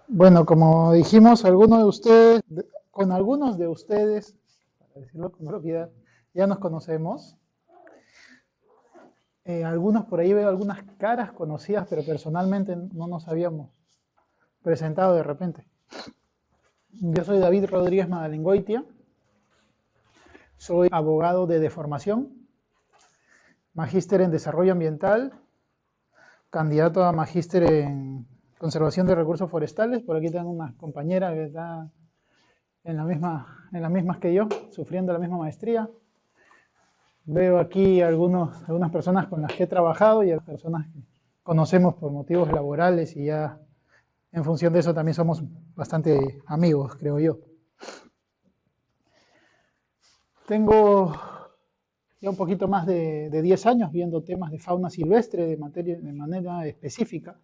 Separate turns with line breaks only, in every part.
Bueno, como dijimos, algunos de ustedes, con algunos de ustedes, para decirlo con propiedad, ya nos conocemos. Algunos por ahí veo algunas caras conocidas, pero personalmente no nos habíamos presentado de repente. Yo soy David Rodríguez Madalengoitia, soy abogado de formación, magíster en desarrollo ambiental, candidato a magíster en conservación de recursos forestales. Por aquí tengo una compañera que está en las mismas que yo, sufriendo la misma maestría. Veo aquí algunas personas con las que he trabajado y a las personas que conocemos por motivos laborales y ya en función de eso también somos bastante amigos, creo yo. Tengo ya un poquito más de 10 años viendo temas de fauna silvestre de manera específica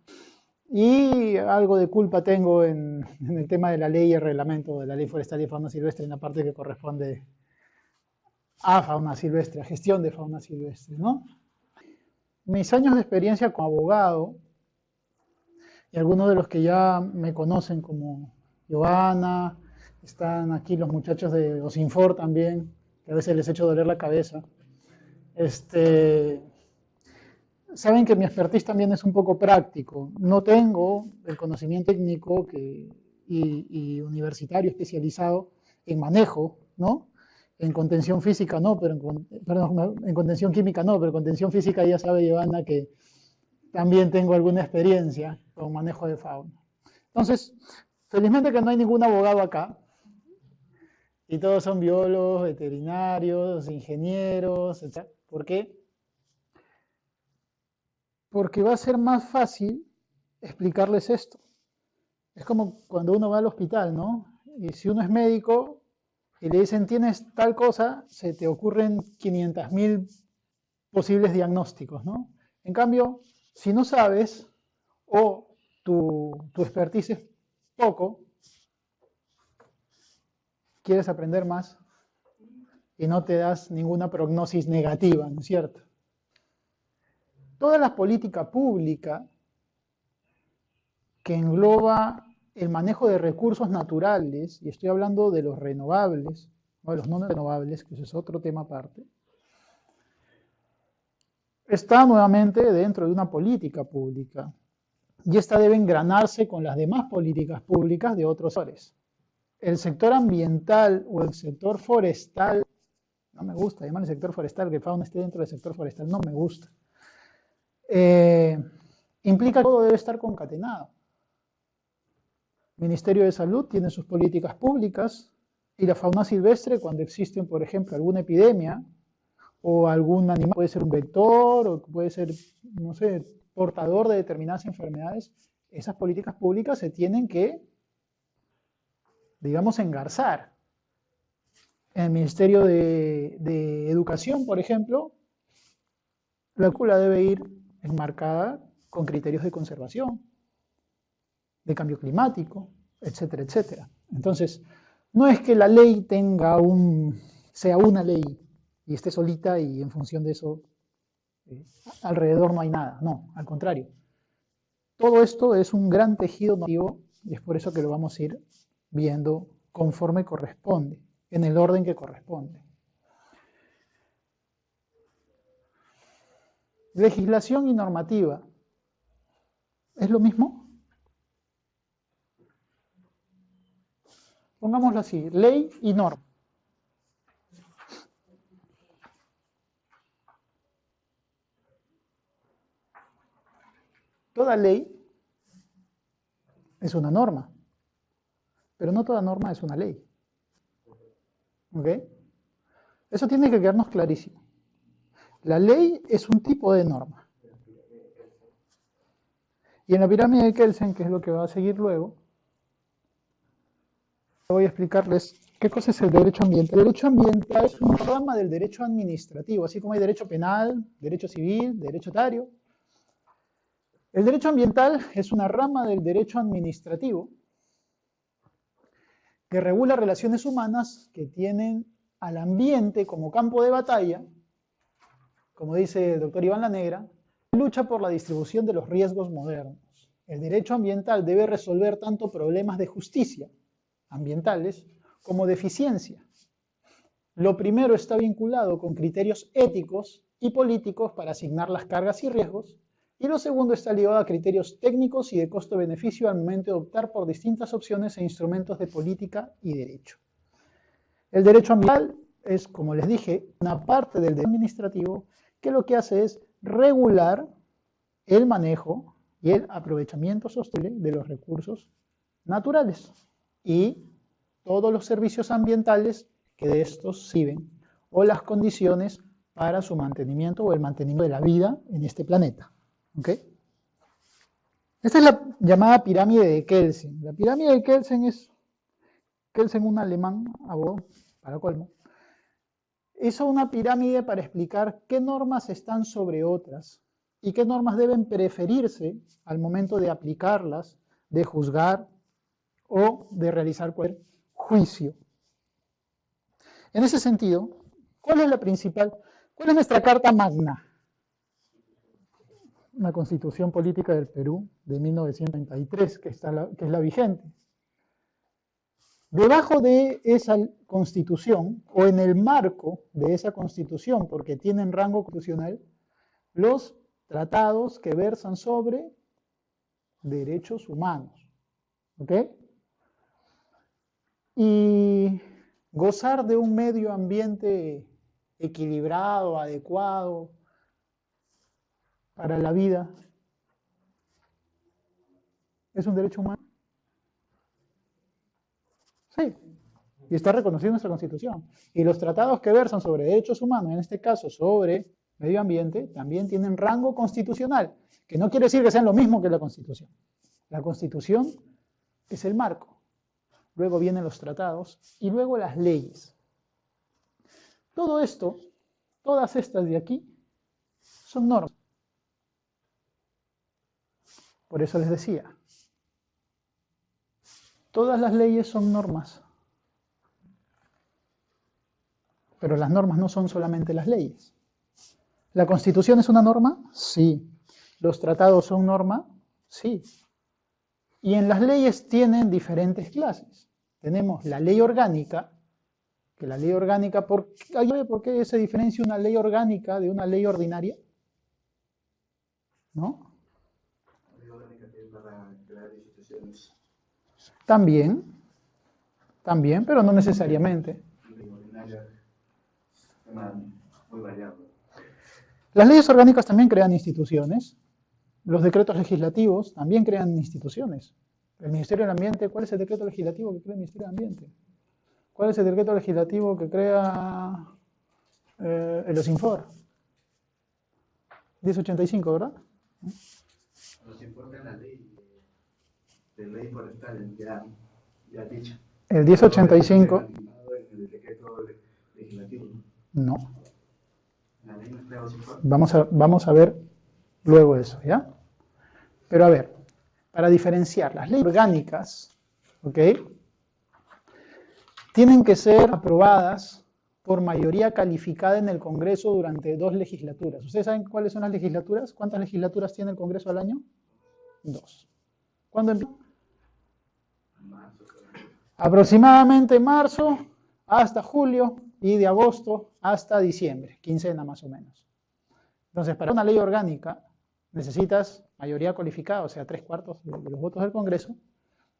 y algo de culpa tengo en el tema de la ley y el reglamento de la ley forestal y fauna silvestre en la parte que corresponde a fauna silvestre, a gestión de fauna silvestre, ¿no? Mis años de experiencia como abogado y algunos de los que ya me conocen como Giovanna, están aquí los muchachos de Osinfor también, que a veces les echo doler la cabeza. Saben que mi expertise también es un poco práctico. No tengo el conocimiento técnico y universitario especializado en manejo, ¿no? En contención física no, pero en contención química no, pero en contención física ya sabe Giovanna que también tengo alguna experiencia con manejo de fauna. Entonces, felizmente que no hay ningún abogado acá, y todos son biólogos, veterinarios, ingenieros, etc. ¿Por qué? Porque va a ser más fácil explicarles esto. Es como cuando uno va al hospital, ¿no? Y si uno es médico y le dicen tienes tal cosa, se te ocurren 500.000 posibles diagnósticos, ¿no? En cambio, si no sabes o tu expertise es poco, quieres aprender más y no te das ninguna prognosis negativa, ¿no es cierto? Toda la política pública que engloba el manejo de recursos naturales, y estoy hablando de los renovables, o de los no renovables, que eso es otro tema aparte, está nuevamente dentro de una política pública, y esta debe engranarse con las demás políticas públicas de otros sectores. El sector ambiental o el sector forestal, no me gusta llamar el sector forestal, que el fauna esté dentro del sector forestal, no me gusta. Implica que todo debe estar concatenado. El Ministerio de Salud tiene sus políticas públicas y la fauna silvestre, cuando existe, por ejemplo, alguna epidemia o algún animal, puede ser un vector o puede ser, no sé, portador de determinadas enfermedades, esas políticas públicas se tienen que, digamos, engarzar. En el Ministerio de Educación, por ejemplo, la currícula debe ir enmarcada con criterios de conservación, de cambio climático, etcétera, etcétera. Entonces, no es que la ley sea una ley y esté solita y en función de eso alrededor no hay nada. No, al contrario. Todo esto es un gran tejido normativo y es por eso que lo vamos a ir viendo conforme corresponde, en el orden que corresponde. Legislación y normativa. ¿Es lo mismo? Pongámoslo así, ley y norma. Toda ley es una norma, pero no toda norma es una ley. ¿Ok? Eso tiene que quedarnos clarísimo. La ley es un tipo de norma. Y en la pirámide de Kelsen, que es lo que va a seguir luego, voy a explicarles qué cosa es el derecho ambiental. El derecho ambiental es una rama del derecho administrativo, así como hay derecho penal, derecho civil, derecho etario. El derecho ambiental es una rama del derecho administrativo que regula relaciones humanas que tienen al ambiente como campo de batalla, como dice el doctor Iván Lanegra, lucha por la distribución de los riesgos modernos. El derecho ambiental debe resolver tanto problemas de justicia ambientales como de eficiencia. Lo primero está vinculado con criterios éticos y políticos para asignar las cargas y riesgos, y lo segundo está ligado a criterios técnicos y de costo-beneficio al momento de optar por distintas opciones e instrumentos de política y derecho. El derecho ambiental es, como les dije, una parte del derecho administrativo que lo que hace es regular el manejo y el aprovechamiento sostenible de los recursos naturales y todos los servicios ambientales que de estos sirven o las condiciones para su mantenimiento o el mantenimiento de la vida en este planeta. ¿Okay? Esta es la llamada pirámide de Kelsen. La pirámide de Kelsen es, Kelsen, un alemán, abogado, para colmo, hizo una pirámide para explicar qué normas están sobre otras y qué normas deben preferirse al momento de aplicarlas, de juzgar o de realizar cualquier juicio. En ese sentido, ¿cuál es la principal? ¿Cuál es nuestra Carta Magna? La Constitución Política del Perú de 1933, que es la vigente. Debajo de esa Constitución, o en el marco de esa Constitución, porque tienen rango constitucional, los tratados que versan sobre derechos humanos. ¿Ok? Y gozar de un medio ambiente equilibrado, adecuado para la vida, ¿es un derecho humano? Sí, y está reconocido en nuestra Constitución. Y los tratados que versan sobre derechos humanos, en este caso sobre medio ambiente, también tienen rango constitucional, que no quiere decir que sean lo mismo que la Constitución. La Constitución es el marco, luego vienen los tratados y luego las leyes. Todo esto, todas estas de aquí, son normas. Por eso les decía, todas las leyes son normas. Pero las normas no son solamente las leyes. ¿La Constitución es una norma? Sí. ¿Los tratados son norma? Sí. Y en las leyes tienen diferentes clases. Tenemos la ley orgánica, que la ley orgánica, ¿por qué se diferencia una ley orgánica de una ley ordinaria? ¿No?
La ley orgánica es para crear instituciones.
También, pero no necesariamente.
La ley ordinaria es muy variable.
Las leyes orgánicas también crean instituciones. Los decretos legislativos también crean instituciones. El Ministerio del Ambiente, ¿cuál es el decreto legislativo que crea el Ministerio del Ambiente? ¿Cuál es el decreto legislativo que crea el OSINFOR? 1085, ¿verdad?
Nos importa la ley de ley forestal ya dicha.
El 1085.
El decreto legislativo.
No.
La ley no crea OSINFOR.
Vamos a ver luego eso, ¿ya? Pero a ver, para diferenciar las leyes orgánicas, ¿ok? Tienen que ser aprobadas por mayoría calificada en el Congreso durante 2 legislaturas. ¿Ustedes saben cuáles son las legislaturas? ¿Cuántas legislaturas tiene el Congreso al año? 2. ¿Cuándo empieza? Aproximadamente marzo hasta julio y de agosto hasta diciembre, quincena más o menos. Entonces, para una ley orgánica necesitas mayoría cualificada, o sea, 3/4 de los votos del Congreso,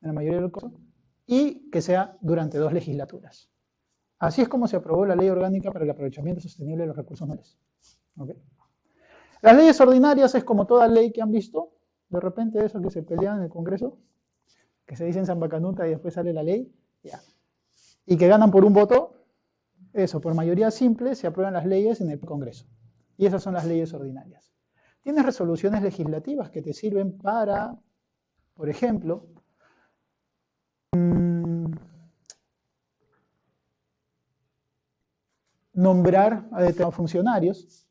en la mayoría del Congreso, y que sea durante 2 legislaturas. Así es como se aprobó la Ley Orgánica para el Aprovechamiento Sostenible de los Recursos Naturales. ¿Okay? Las leyes ordinarias es como toda ley que han visto, de repente eso que se pelean en el Congreso, que se dicen zambacanuta y después sale la ley, ya. Y que ganan por un voto, eso, por mayoría simple se aprueban las leyes en el Congreso. Y esas son las leyes ordinarias. Tienes resoluciones legislativas que te sirven para, por ejemplo, nombrar a determinados funcionarios.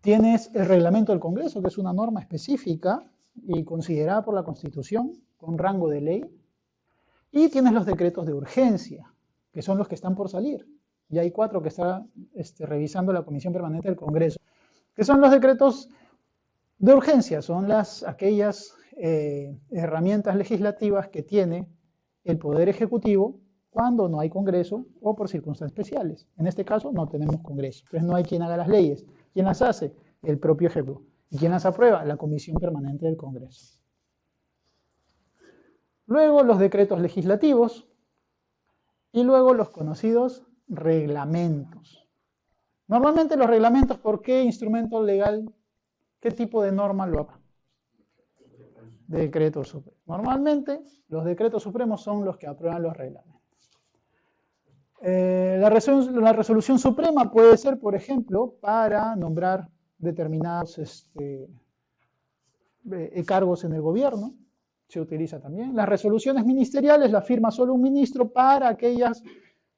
Tienes el reglamento del Congreso, que es una norma específica y considerada por la Constitución con rango de ley. Y tienes los decretos de urgencia, que son los que están por salir. Ya hay 4 que está revisando la Comisión Permanente del Congreso, que son los decretos De urgencia son aquellas herramientas legislativas que tiene el Poder Ejecutivo cuando no hay Congreso o por circunstancias especiales. En este caso no tenemos Congreso, entonces no hay quien haga las leyes. ¿Quién las hace? El propio Ejecutivo. ¿Y quién las aprueba? La Comisión Permanente del Congreso. Luego los decretos legislativos y luego los conocidos reglamentos. Normalmente los reglamentos, ¿por qué instrumento legal? ¿Qué tipo de norma lo aprueba? Decreto supremo. Normalmente los decretos supremos son los que aprueban los reglamentos. La resolución suprema puede ser, por ejemplo, para nombrar determinados cargos en el gobierno, se utiliza también. Las resoluciones ministeriales las firma solo un ministro para aquellas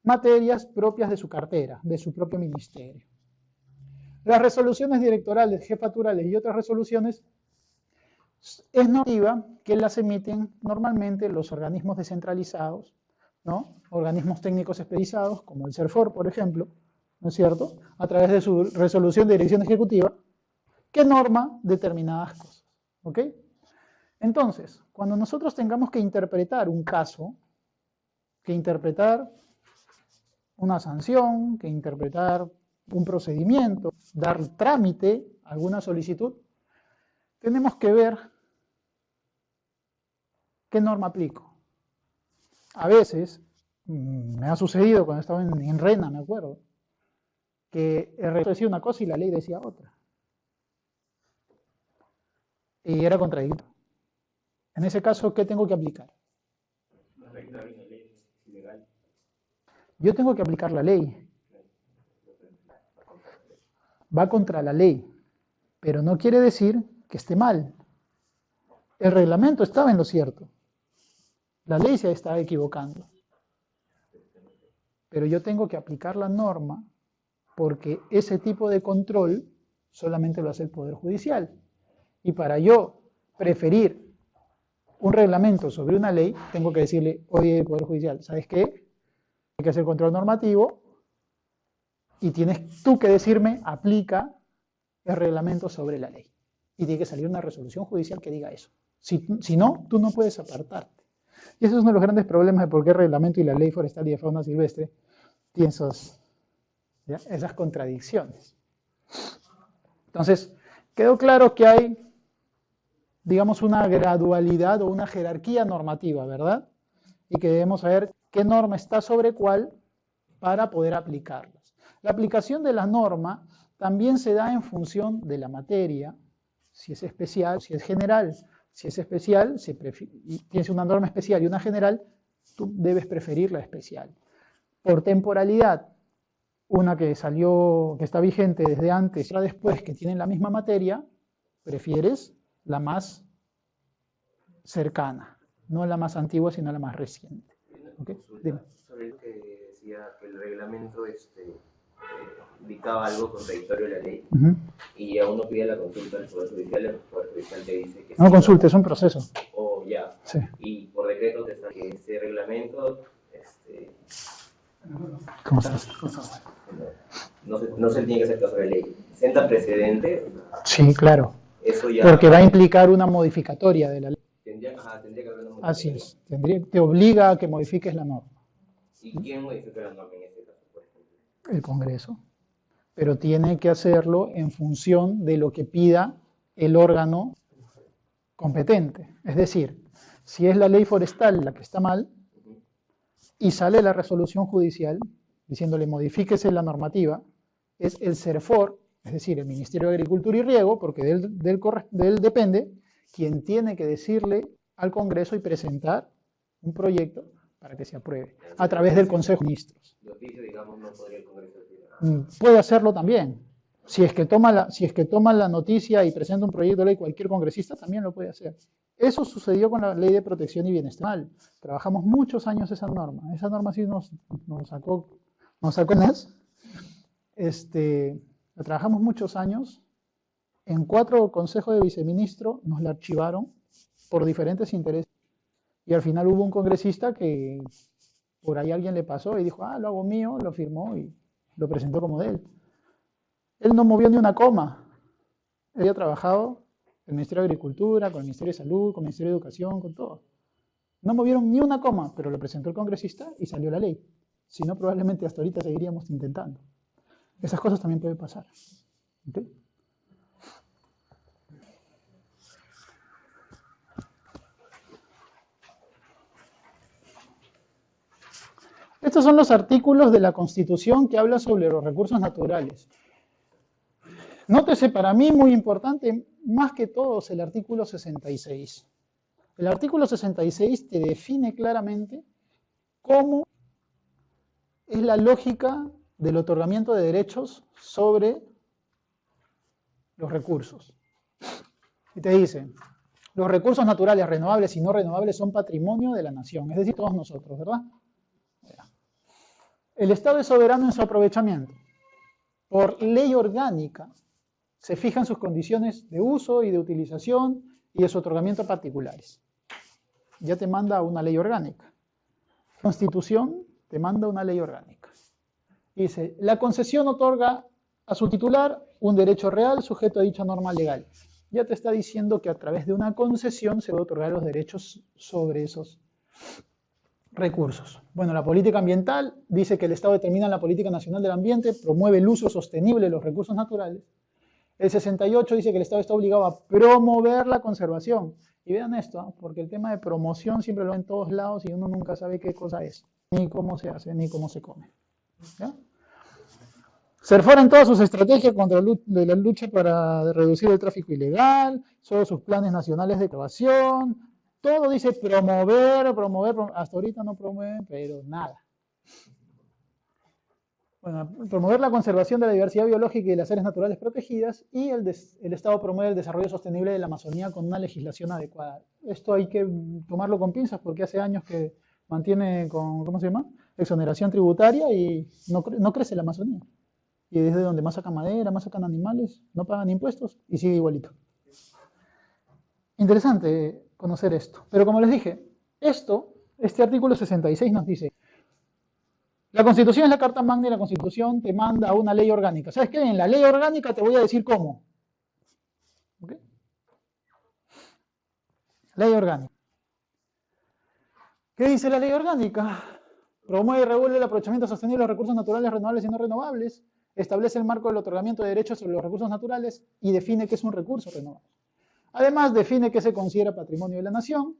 materias propias de su cartera, de su propio ministerio. Las resoluciones directorales, jefaturales y otras resoluciones es normativa que las emiten normalmente los organismos descentralizados, ¿no? Organismos técnicos especializados, como el CERFOR, por ejemplo, ¿no es cierto?, a través de su resolución de dirección ejecutiva, que norma determinadas cosas, ¿ok? Entonces, cuando nosotros tengamos que interpretar un caso, que interpretar una sanción, que interpretar un procedimiento, dar trámite a alguna solicitud, tenemos que ver qué norma aplico. A veces, me ha sucedido cuando estaba en RENA, me acuerdo, que el reglamento decía una cosa y la ley decía otra. Y era contradictorio. En ese caso, ¿qué tengo que aplicar? Yo tengo que aplicar la ley. Va contra la ley, pero no quiere decir que esté mal. El reglamento estaba en lo cierto. La ley se estaba equivocando. Pero yo tengo que aplicar la norma porque ese tipo de control solamente lo hace el Poder Judicial. Y para yo preferir un reglamento sobre una ley, tengo que decirle, oye, Poder Judicial, ¿sabes qué? Hay que hacer control normativo y tienes tú que decirme, aplica el reglamento sobre la ley. Y tiene que salir una resolución judicial que diga eso. Si no, tú no puedes apartarte. Y ese es uno de los grandes problemas de por qué el reglamento y la ley forestal y de fauna silvestre tienen esas contradicciones. Entonces, quedó claro que hay, digamos, una gradualidad o una jerarquía normativa, ¿verdad? Y que debemos saber qué norma está sobre cuál para poder aplicarlas. La aplicación de la norma también se da en función de la materia, si es especial, si es general. Si es especial, y tienes una norma especial y una general, tú debes preferir la especial. Por temporalidad, una que salió, que está vigente desde antes y otra después, que tienen la misma materia, prefieres la más cercana, no la más antigua, sino la más reciente. ¿Okay? Dime.
Sobre lo que decía que el reglamento dictaba algo contradictorio a la ley, y a uno pide la consulta del Poder Judicial, el Poder Judicial te dice que
no
sí,
consulte, es un proceso.
O ya.
Sí.
Y por decreto te está que ese reglamento
¿Cómo estás?
no se tiene que hacer caso de la ley. ¿Senta precedente?
Sí, claro.
Eso ya,
porque va a implicar una modificatoria de la ley.
Tendría que haber una modificación.
Así es, te obliga a que modifiques la norma.
¿Y quién modifica la norma en este caso, por ejemplo?
El Congreso. Pero tiene que hacerlo en función de lo que pida el órgano competente. Es decir, si es la ley forestal la que está mal y sale la resolución judicial diciéndole modifíquese la normativa, es el CERFOR, es decir, el Ministerio de Agricultura y Riego, porque de él depende, quien tiene que decirle al Congreso y presentar un proyecto para que se apruebe, a través del Consejo de Ministros.
De oficio, digamos, no podría el Congreso decir nada.
Puede hacerlo también. Si es que toma la noticia y presenta un proyecto de ley, cualquier congresista también lo puede hacer. Eso sucedió con la Ley de Protección y Bienestar. Trabajamos muchos años esa norma. Esa norma sí nos sacó en las. La trabajamos muchos años. En 4 consejos de viceministro nos la archivaron por diferentes intereses. Y al final hubo un congresista que por ahí alguien le pasó y dijo, lo hago mío, lo firmó y lo presentó como de él. Él no movió ni una coma. Él había trabajado El Ministerio de Agricultura, con el Ministerio de Salud, con el Ministerio de Educación, con todo. No movieron ni una coma, pero lo presentó el congresista y salió la ley. Si no, probablemente hasta ahorita seguiríamos intentando. Esas cosas también pueden pasar. ¿Okay? Estos son los artículos de la Constitución que hablan sobre los recursos naturales. Nótese, para mí muy importante, más que todos, el artículo 66. El artículo 66 te define claramente cómo es la lógica del otorgamiento de derechos sobre los recursos. Y te dice, los recursos naturales, renovables y no renovables son patrimonio de la nación, es decir, todos nosotros, ¿verdad? El Estado es soberano en su aprovechamiento. Por ley orgánica se fijan sus condiciones de uso y de utilización y de su otorgamiento a particulares. Ya te manda una ley orgánica. Constitución te manda una ley orgánica. Dice, la concesión otorga a su titular un derecho real sujeto a dicha norma legal. Ya te está diciendo que a través de una concesión se va a otorgar los derechos sobre esos recursos. Bueno, la política ambiental dice que el Estado determina la política nacional del ambiente, promueve el uso sostenible de los recursos naturales. El 68 dice que el Estado está obligado a promover la conservación. Y vean esto, porque el tema de promoción siempre lo ven en todos lados y uno nunca sabe qué cosa es, ni cómo se hace, ni cómo se come. ¿Ya? Cerfora en todas sus estrategias contra la lucha para reducir el tráfico ilegal, todos sus planes nacionales de conservación. Todo dice promover, hasta ahorita no promueven, pero nada. Bueno, promover la conservación de la diversidad biológica y de las áreas naturales protegidas, y el Estado promueve el desarrollo sostenible de la Amazonía con una legislación adecuada. Esto hay que tomarlo con pinzas porque hace años que mantiene con, ¿cómo se llama?, exoneración tributaria y no crece la Amazonía. Y desde donde más sacan madera, más sacan animales, no pagan impuestos y sigue igualito. Interesante conocer esto. Pero como les dije, este artículo 66 nos dice, la Constitución es la Carta Magna y la Constitución te manda a una ley orgánica. ¿Sabes qué? En la ley orgánica te voy a decir cómo. ¿Okay? Ley orgánica. ¿Qué dice la ley orgánica? Promueve y regula el aprovechamiento sostenible de los recursos naturales renovables y no renovables, establece el marco del otorgamiento de derechos sobre los recursos naturales y define qué es un recurso renovable. Además, define qué se considera patrimonio de la nación,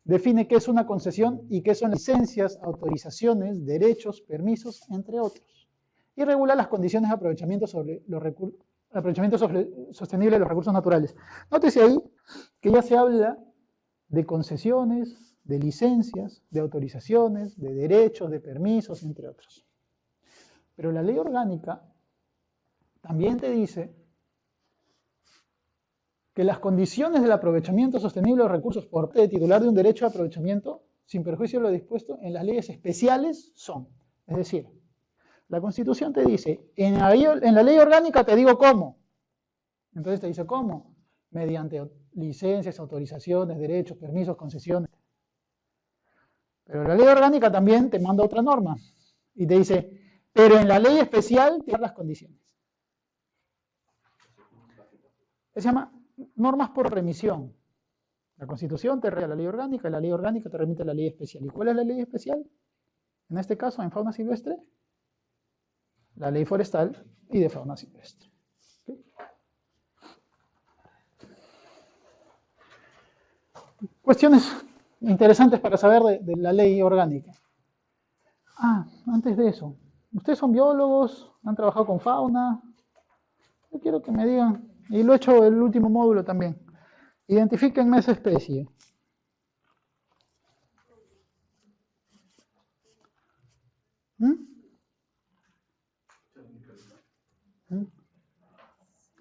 define qué es una concesión y qué son licencias, autorizaciones, derechos, permisos, entre otros. Y regula las condiciones de aprovechamiento sostenible de los recursos naturales. Nótese ahí que ya se habla de concesiones, de licencias, de autorizaciones, de derechos, de permisos, entre otros. Pero la ley orgánica también te dice que las condiciones del aprovechamiento sostenible de los recursos por parte del titular de un derecho de aprovechamiento, sin perjuicio de lo dispuesto en las leyes especiales, son. Es decir, la Constitución te dice, en la ley orgánica te digo cómo. Entonces te dice cómo. Mediante licencias, autorizaciones, derechos, permisos, concesiones. Pero la ley orgánica también te manda otra norma. Y te dice, pero en la ley especial te dan las condiciones. Se llama normas por remisión. La Constitución te remite a la ley orgánica y la ley orgánica te remite a la ley especial. ¿Y cuál es la ley especial? En este caso, en fauna silvestre, la ley forestal y de fauna silvestre. ¿Okay? Cuestiones interesantes para saber de la ley orgánica. Antes de eso, ustedes son biólogos, han trabajado con fauna. Yo quiero que me digan, y lo he hecho el último módulo también, identifíquenme esa especie.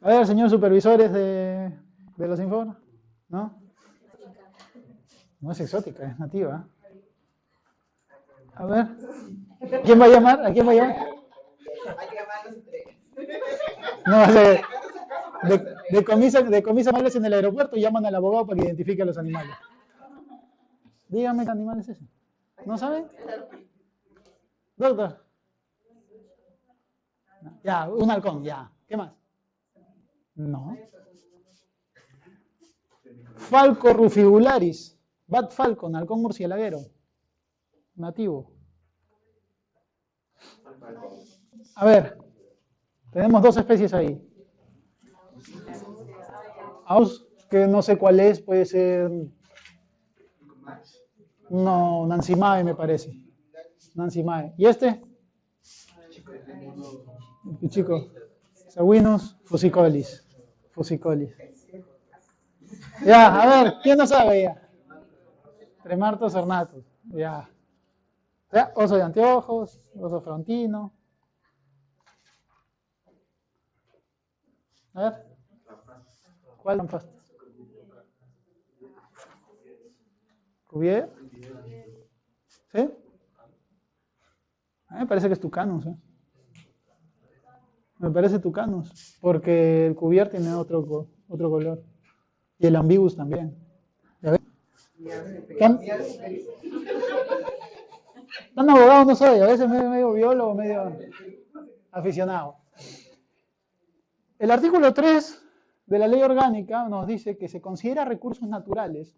A ver, señores supervisores de los informes, ¿no? No es exótica, es nativa. A ver, ¿quién va a llamar? ¿A quién va a llamar?
Hay que llamarlos entre.
No, decomisan animales en el aeropuerto y llaman al abogado para que identifique a los animales. Dígame qué animal es ese. ¿No saben? Doctor. Ya, un halcón, ya. ¿Qué más? No. Falco rufibularis, bat falcon, halcón murcielaguero, nativo. A ver, tenemos dos especies ahí. Aus, que no sé cuál es, puede ser... No, Nancy-Mae me parece. Nancy-Mae. ¿Y este? El chico. Saguinus fusicolis. Fusicolis. Ya, a ver, ¿quién no sabe ya? Tremartos ornatus. Ya. Ya, oso de anteojos, oso frontino. A ver. ¿Cuál lanfasta? ¿Cuvier? ¿Sí? A mí me parece que es Tucanus, ¿eh? Me parece Tucanus, porque el Cuvier tiene otro color. Y el Ambiguus también. ¿Ya ves? Tan abogado no soy, a veces medio biólogo, medio aficionado. El artículo 3 de la ley orgánica nos dice que se considera recursos naturales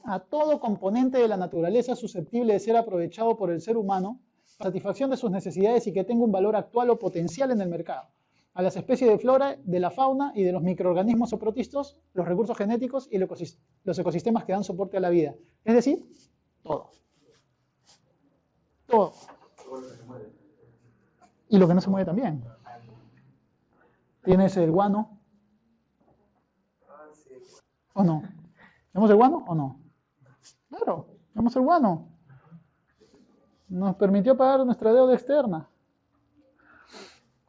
a todo componente de la naturaleza susceptible de ser aprovechado por el ser humano para satisfacción de sus necesidades y que tenga un valor actual o potencial en el mercado. A las especies de flora, de la fauna y de los microorganismos o protistos, los recursos genéticos y los ecosistemas que dan soporte a la vida. Es decir, todo. Todo. Y lo que no se mueve también. ¿Tienes el guano? ¿O no? ¿Tenemos el guano o no? Claro, tenemos el guano. Nos permitió pagar nuestra deuda externa.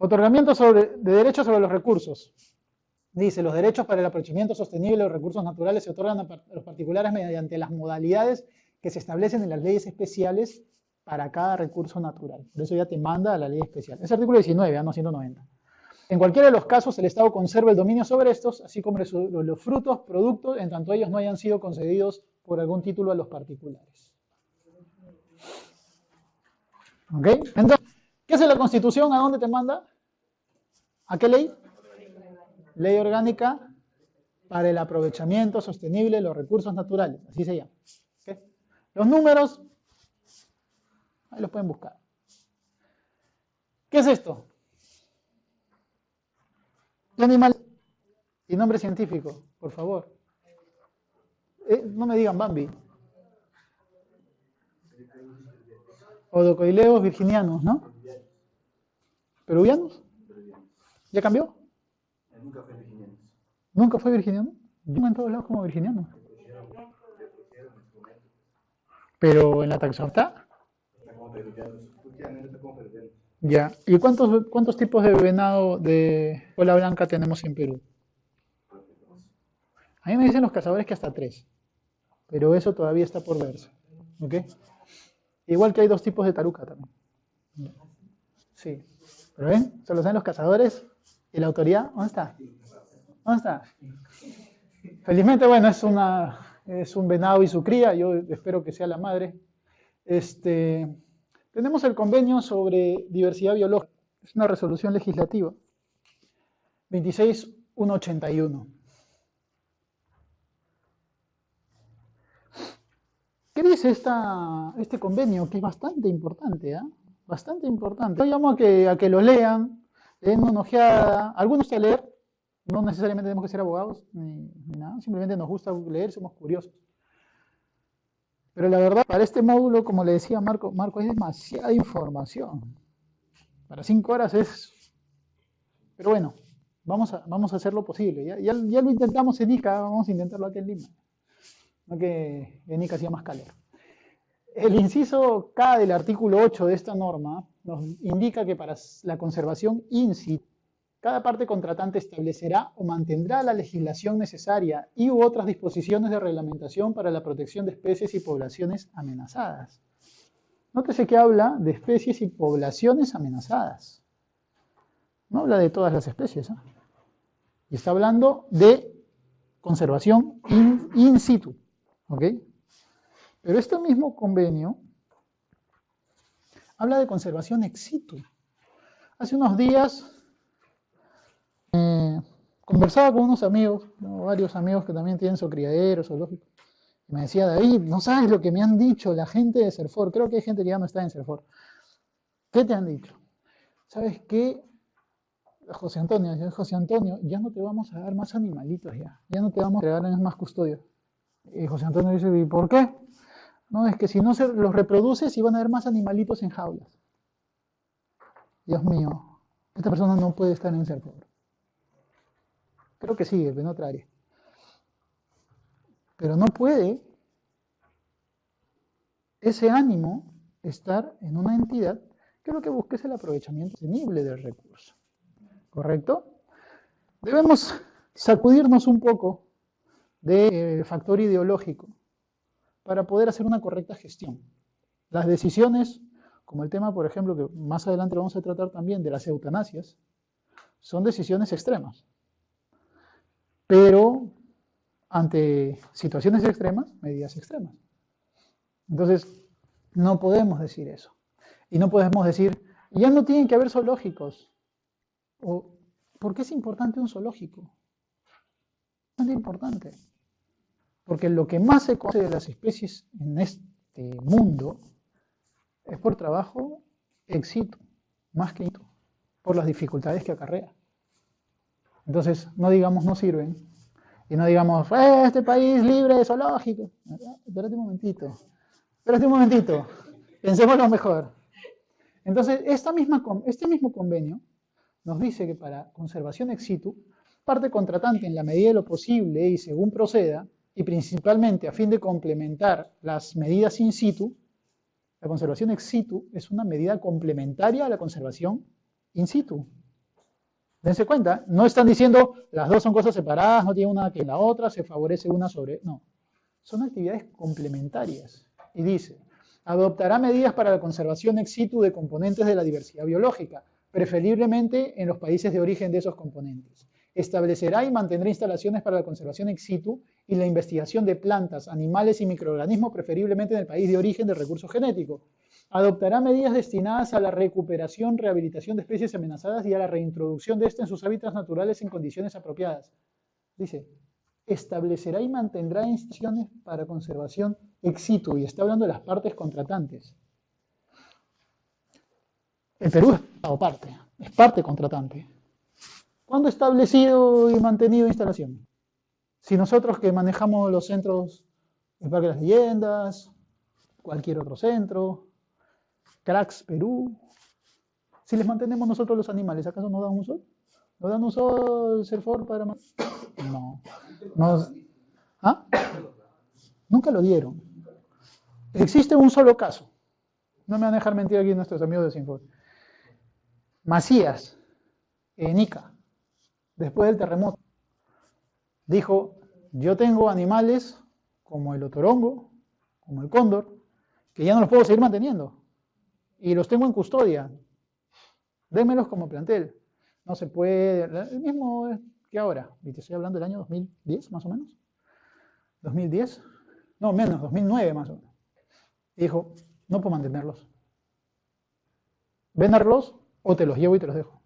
Otorgamiento de derechos sobre los recursos. Dice, los derechos para el aprovechamiento sostenible de los recursos naturales se otorgan a los particulares mediante las modalidades que se establecen en las leyes especiales para cada recurso natural. Por eso ya te manda a la ley especial. Es artículo 19, no 190. En cualquiera de los casos, el Estado conserva el dominio sobre estos, así como los frutos, productos, en tanto ellos no hayan sido concedidos por algún título a los particulares. ¿Ok? Entonces, ¿qué hace la Constitución? ¿A dónde te manda? ¿A qué ley? Ley orgánica para el aprovechamiento sostenible de los recursos naturales. Así se llama. ¿Okay? Los números, ahí los pueden buscar. ¿Qué es esto? ¿Qué animal? Y nombre científico, por favor. No me digan Bambi. Odocoileos virginianos, ¿no? ¿Peruvianos? ¿Ya cambió?
Nunca fue virginiano.
¿Nunca fue virginiano? Yo en todos lados como virginiano. Pero en la taxonomía está.
Está como peruviano. Últimamente está como peruviano.
Ya. ¿Y cuántos tipos de venado de cola blanca tenemos en Perú? A mí me dicen los cazadores que hasta 3. Pero eso todavía está por verse. ¿Ok? Igual que hay 2 tipos de taruca también. Sí. ¿Pero ven? Se lo saben los cazadores. ¿Y la autoridad? ¿Dónde está? ¿Dónde está? Felizmente, bueno, es un venado y su cría. Yo espero que sea la madre. Tenemos el convenio sobre diversidad biológica. Es una resolución legislativa. 26.181. ¿Qué dice este convenio? Que es bastante importante, ¿eh? Bastante importante. Yo llamo a que lo lean, den una ojeada. Algunos gusta leer, no necesariamente tenemos que ser abogados ni nada, simplemente nos gusta leer, somos curiosos. Pero la verdad, para este módulo, como le decía Marco, es demasiada información. Para 5 horas es... Pero bueno, vamos a hacer lo posible. Ya lo intentamos en ICA, vamos a intentarlo aquí en Lima. No que en ICA hacía más calor. El inciso K del artículo 8 de esta norma nos indica que para la conservación in situ, cada parte contratante establecerá o mantendrá la legislación necesaria y u otras disposiciones de reglamentación para la protección de especies y poblaciones amenazadas. Nótese que habla de especies y poblaciones amenazadas. No habla de todas las especies, ¿eh? Y está hablando de conservación in situ. ¿Ok? Pero este mismo convenio habla de conservación ex situ. Hace unos días Conversaba con unos amigos, ¿no? Varios amigos que también tienen su criadero, zoológico. Y me decía, David, no sabes lo que me han dicho la gente de Serfor. Creo que hay gente que ya no está en Serfor. ¿Qué te han dicho? ¿Sabes qué? José Antonio, ya no te vamos a dar más animalitos ya no te vamos a entregar más custodia. Y José Antonio dice, ¿y por qué? No, es que si no se los reproduces, iban a haber más animalitos en jaulas. Dios mío, esta persona no puede estar en Serfor. Creo que sigue, en otra área. Pero no puede ese ánimo estar en una entidad que lo que busca es el aprovechamiento sostenible del recurso. ¿Correcto? Debemos sacudirnos un poco del factor ideológico para poder hacer una correcta gestión. Las decisiones, como el tema, por ejemplo, que más adelante vamos a tratar también de las eutanasias, son decisiones extremas. Pero ante situaciones extremas, medidas extremas. Entonces, no podemos decir eso. Y no podemos decir, ya no tienen que haber zoológicos. O, ¿por qué es importante un zoológico? Es importante. Porque lo que más se conoce de las especies en este mundo es por trabajo ex situ, más que situ, por las dificultades que acarrea. Entonces, no digamos no sirven, y no digamos, este país libre de zoológicos. Espérate un momentito, pensémoslo mejor. Entonces, este mismo convenio nos dice que para conservación ex situ, parte contratante en la medida de lo posible y según proceda, y principalmente a fin de complementar las medidas in situ, la conservación ex situ es una medida complementaria a la conservación in situ. Dense cuenta, no están diciendo las dos son cosas separadas, no tiene una que la otra, se favorece una sobre... No, son actividades complementarias. Y dice, adoptará medidas para la conservación ex situ de componentes de la diversidad biológica, preferiblemente en los países de origen de esos componentes. Establecerá y mantendrá instalaciones para la conservación ex situ y la investigación de plantas, animales y microorganismos, preferiblemente en el país de origen del recurso genético. Adoptará medidas destinadas a la recuperación, rehabilitación de especies amenazadas y a la reintroducción de estas en sus hábitats naturales en condiciones apropiadas. Dice, establecerá y mantendrá instituciones para conservación ex situ, y está hablando de las partes contratantes. El Perú es parte contratante. ¿Cuándo ha establecido y mantenido instalaciones? Si nosotros que manejamos los centros del Parque de las Leyendas, cualquier otro centro, Cracks Perú, si les mantenemos nosotros los animales, ¿acaso nos dan un sol? ¿Nos dan un sol, Serfor, para...? No. ¿Ah? Nunca lo dieron. Existe un solo caso. No me van a dejar mentir aquí nuestros amigos de Sinfor. Macías, en Ica, después del terremoto, dijo, yo tengo animales como el otorongo, como el cóndor, que ya no los puedo seguir manteniendo. Y los tengo en custodia. Dénmelos como plantel. No se puede, el mismo que ahora. Y te estoy hablando del año 2010, más o menos. 2010, no menos, 2009 más o menos. Y dijo, no puedo mantenerlos. Venderlos o te los llevo y te los dejo.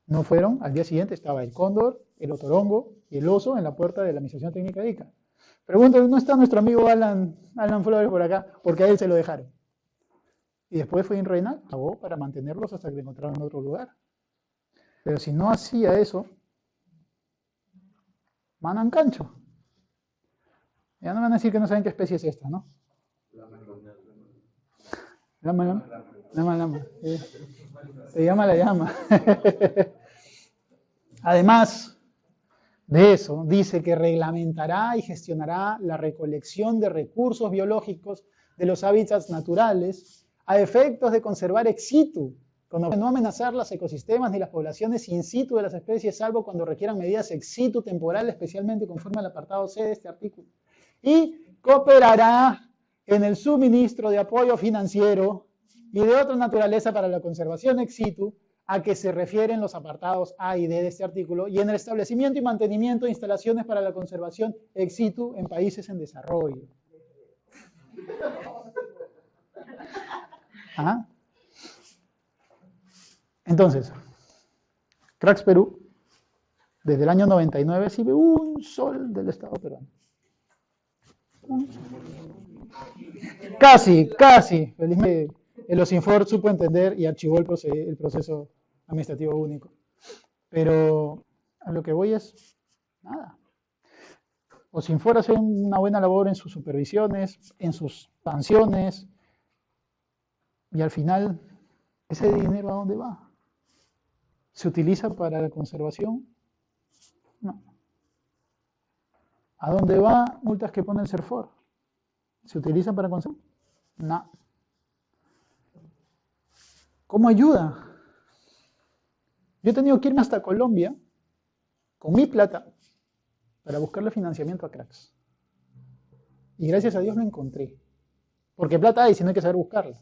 No fueron, al día siguiente estaba el cóndor, el otorongo y el oso en la puerta de la Administración Técnica de Ica. Pregunto, ¿no está nuestro amigo Alan Flores por acá? Porque a él se lo dejaron. Y después fue Inreina, pagó para mantenerlos hasta que encontraron en otro lugar. Pero si no hacía eso, manan cancho. Ya no van a decir que no saben qué especie es esta, ¿no? Lama. Se llama la llama. Además de eso, dice que reglamentará y gestionará la recolección de recursos biológicos de los hábitats naturales a efectos de conservar ex situ, con no amenazar los ecosistemas ni las poblaciones in situ de las especies, salvo cuando requieran medidas ex situ temporales, especialmente conforme al apartado C de este artículo. Y cooperará en el suministro de apoyo financiero y de otra naturaleza para la conservación ex situ, a que se refieren los apartados A y D de este artículo, y en el establecimiento y mantenimiento de instalaciones para la conservación ex situ en países en desarrollo. ¿Ah? Entonces, Cracks Perú desde el año 99 sí ve un sol del Estado peruano. Casi. Felizmente el OSINFOR supo entender y archivó el proceso administrativo único. Pero a lo que voy es nada. OSINFOR hace una buena labor en sus supervisiones, en sus sanciones, y al final, ¿ese dinero a dónde va? ¿Se utiliza para la conservación? No. ¿A dónde va multas que pone el CERFOR? ¿Se utilizan para conservar? No. ¿Cómo ayuda? Yo he tenido que irme hasta Colombia con mi plata para buscarle financiamiento a cracks. Y gracias a Dios lo encontré. Porque plata hay, si no hay que saber buscarla.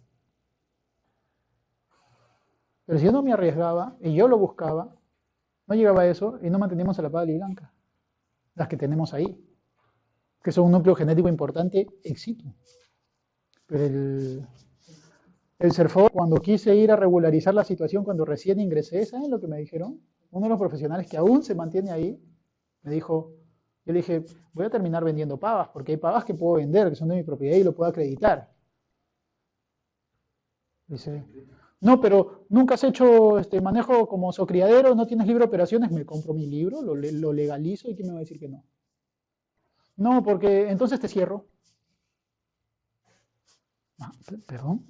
Pero si yo no me arriesgaba y yo lo buscaba, no llegaba a eso y no manteníamos a la pala y blanca. Las que tenemos ahí. Que son un núcleo genético importante, éxito. Pero el CERFOR, cuando quise ir a regularizar la situación, cuando recién ingresé, ¿saben lo que me dijeron? Uno de los profesionales que aún se mantiene ahí, me dijo, yo le dije, voy a terminar vendiendo pavas, porque hay pavas que puedo vender, que son de mi propiedad y lo puedo acreditar. Dice, no, pero nunca has hecho manejo como zocriadero, no tienes libro de operaciones, me compro mi libro, lo legalizo y ¿quién me va a decir que no? No, porque entonces te cierro. Ah, perdón.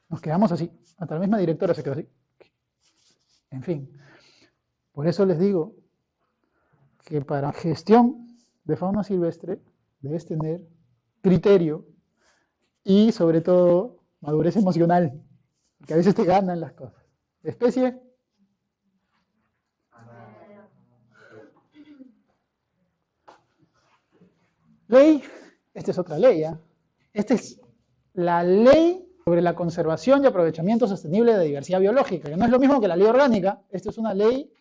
Nos quedamos así. Hasta la misma directora se quedó así. En fin. Por eso les digo que para gestión de fauna silvestre debes tener criterio y sobre todo madurez emocional. Porque a veces te ganan las cosas. Especie. Ley. Esta es otra ley. Esta es la ley sobre la conservación y aprovechamiento sostenible de la diversidad biológica, que no es lo mismo que la ley orgánica. Esto es una ley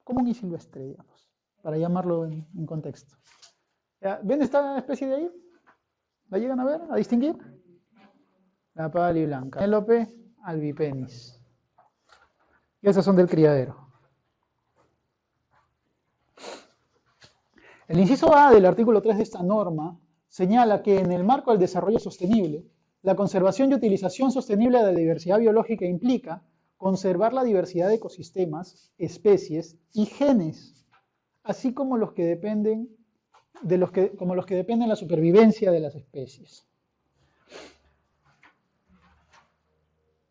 común y silvestre, digamos, para llamarlo en contexto. ¿Ya? ¿Ven esta especie de ahí? ¿La llegan a ver, a distinguir? La paliblanca, Penélope albipenis. Y esas son del criadero. El inciso A del artículo 3 de esta norma señala que en el marco del desarrollo sostenible, la conservación y utilización sostenible de la diversidad biológica implica conservar la diversidad de ecosistemas, especies y genes, así como los que dependen de la supervivencia de las especies.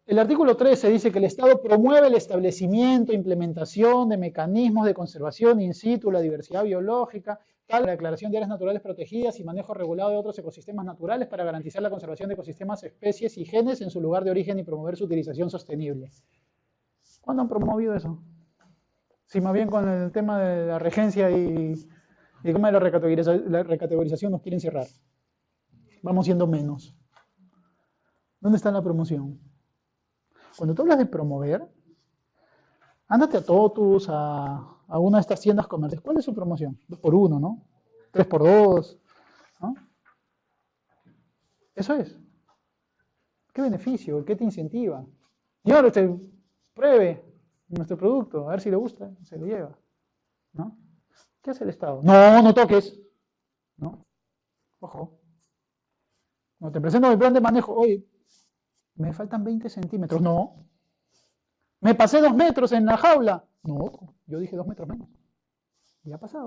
El artículo 13 dice que el Estado promueve el establecimiento e implementación de mecanismos de conservación in situ, la diversidad biológica, tal como la declaración de áreas naturales protegidas y manejo regulado de otros ecosistemas naturales para garantizar la conservación de ecosistemas, especies y genes en su lugar de origen y promover su utilización sostenible. ¿Cuándo han promovido eso? Si más bien con el tema de la regencia y el tema de la recategorización nos quieren cerrar. Vamos siendo menos. ¿Dónde está la promoción? Cuando tú hablas de promover, ándate a Totus, a una de estas tiendas comerciales. ¿Cuál es su promoción? 2x1, ¿no? 3x2, ¿no? Eso es. ¿Qué beneficio? ¿Qué te incentiva? Y ahora pruebe nuestro producto, a ver si le gusta, se lo lleva, ¿no? ¿Qué hace el Estado? No, no toques, ¿no? Ojo. Cuando te presento mi plan de manejo, oye, me faltan 20 centímetros. No. Me pasé 2 metros en la jaula. No, yo dije 2 metros menos. Y ha pasado.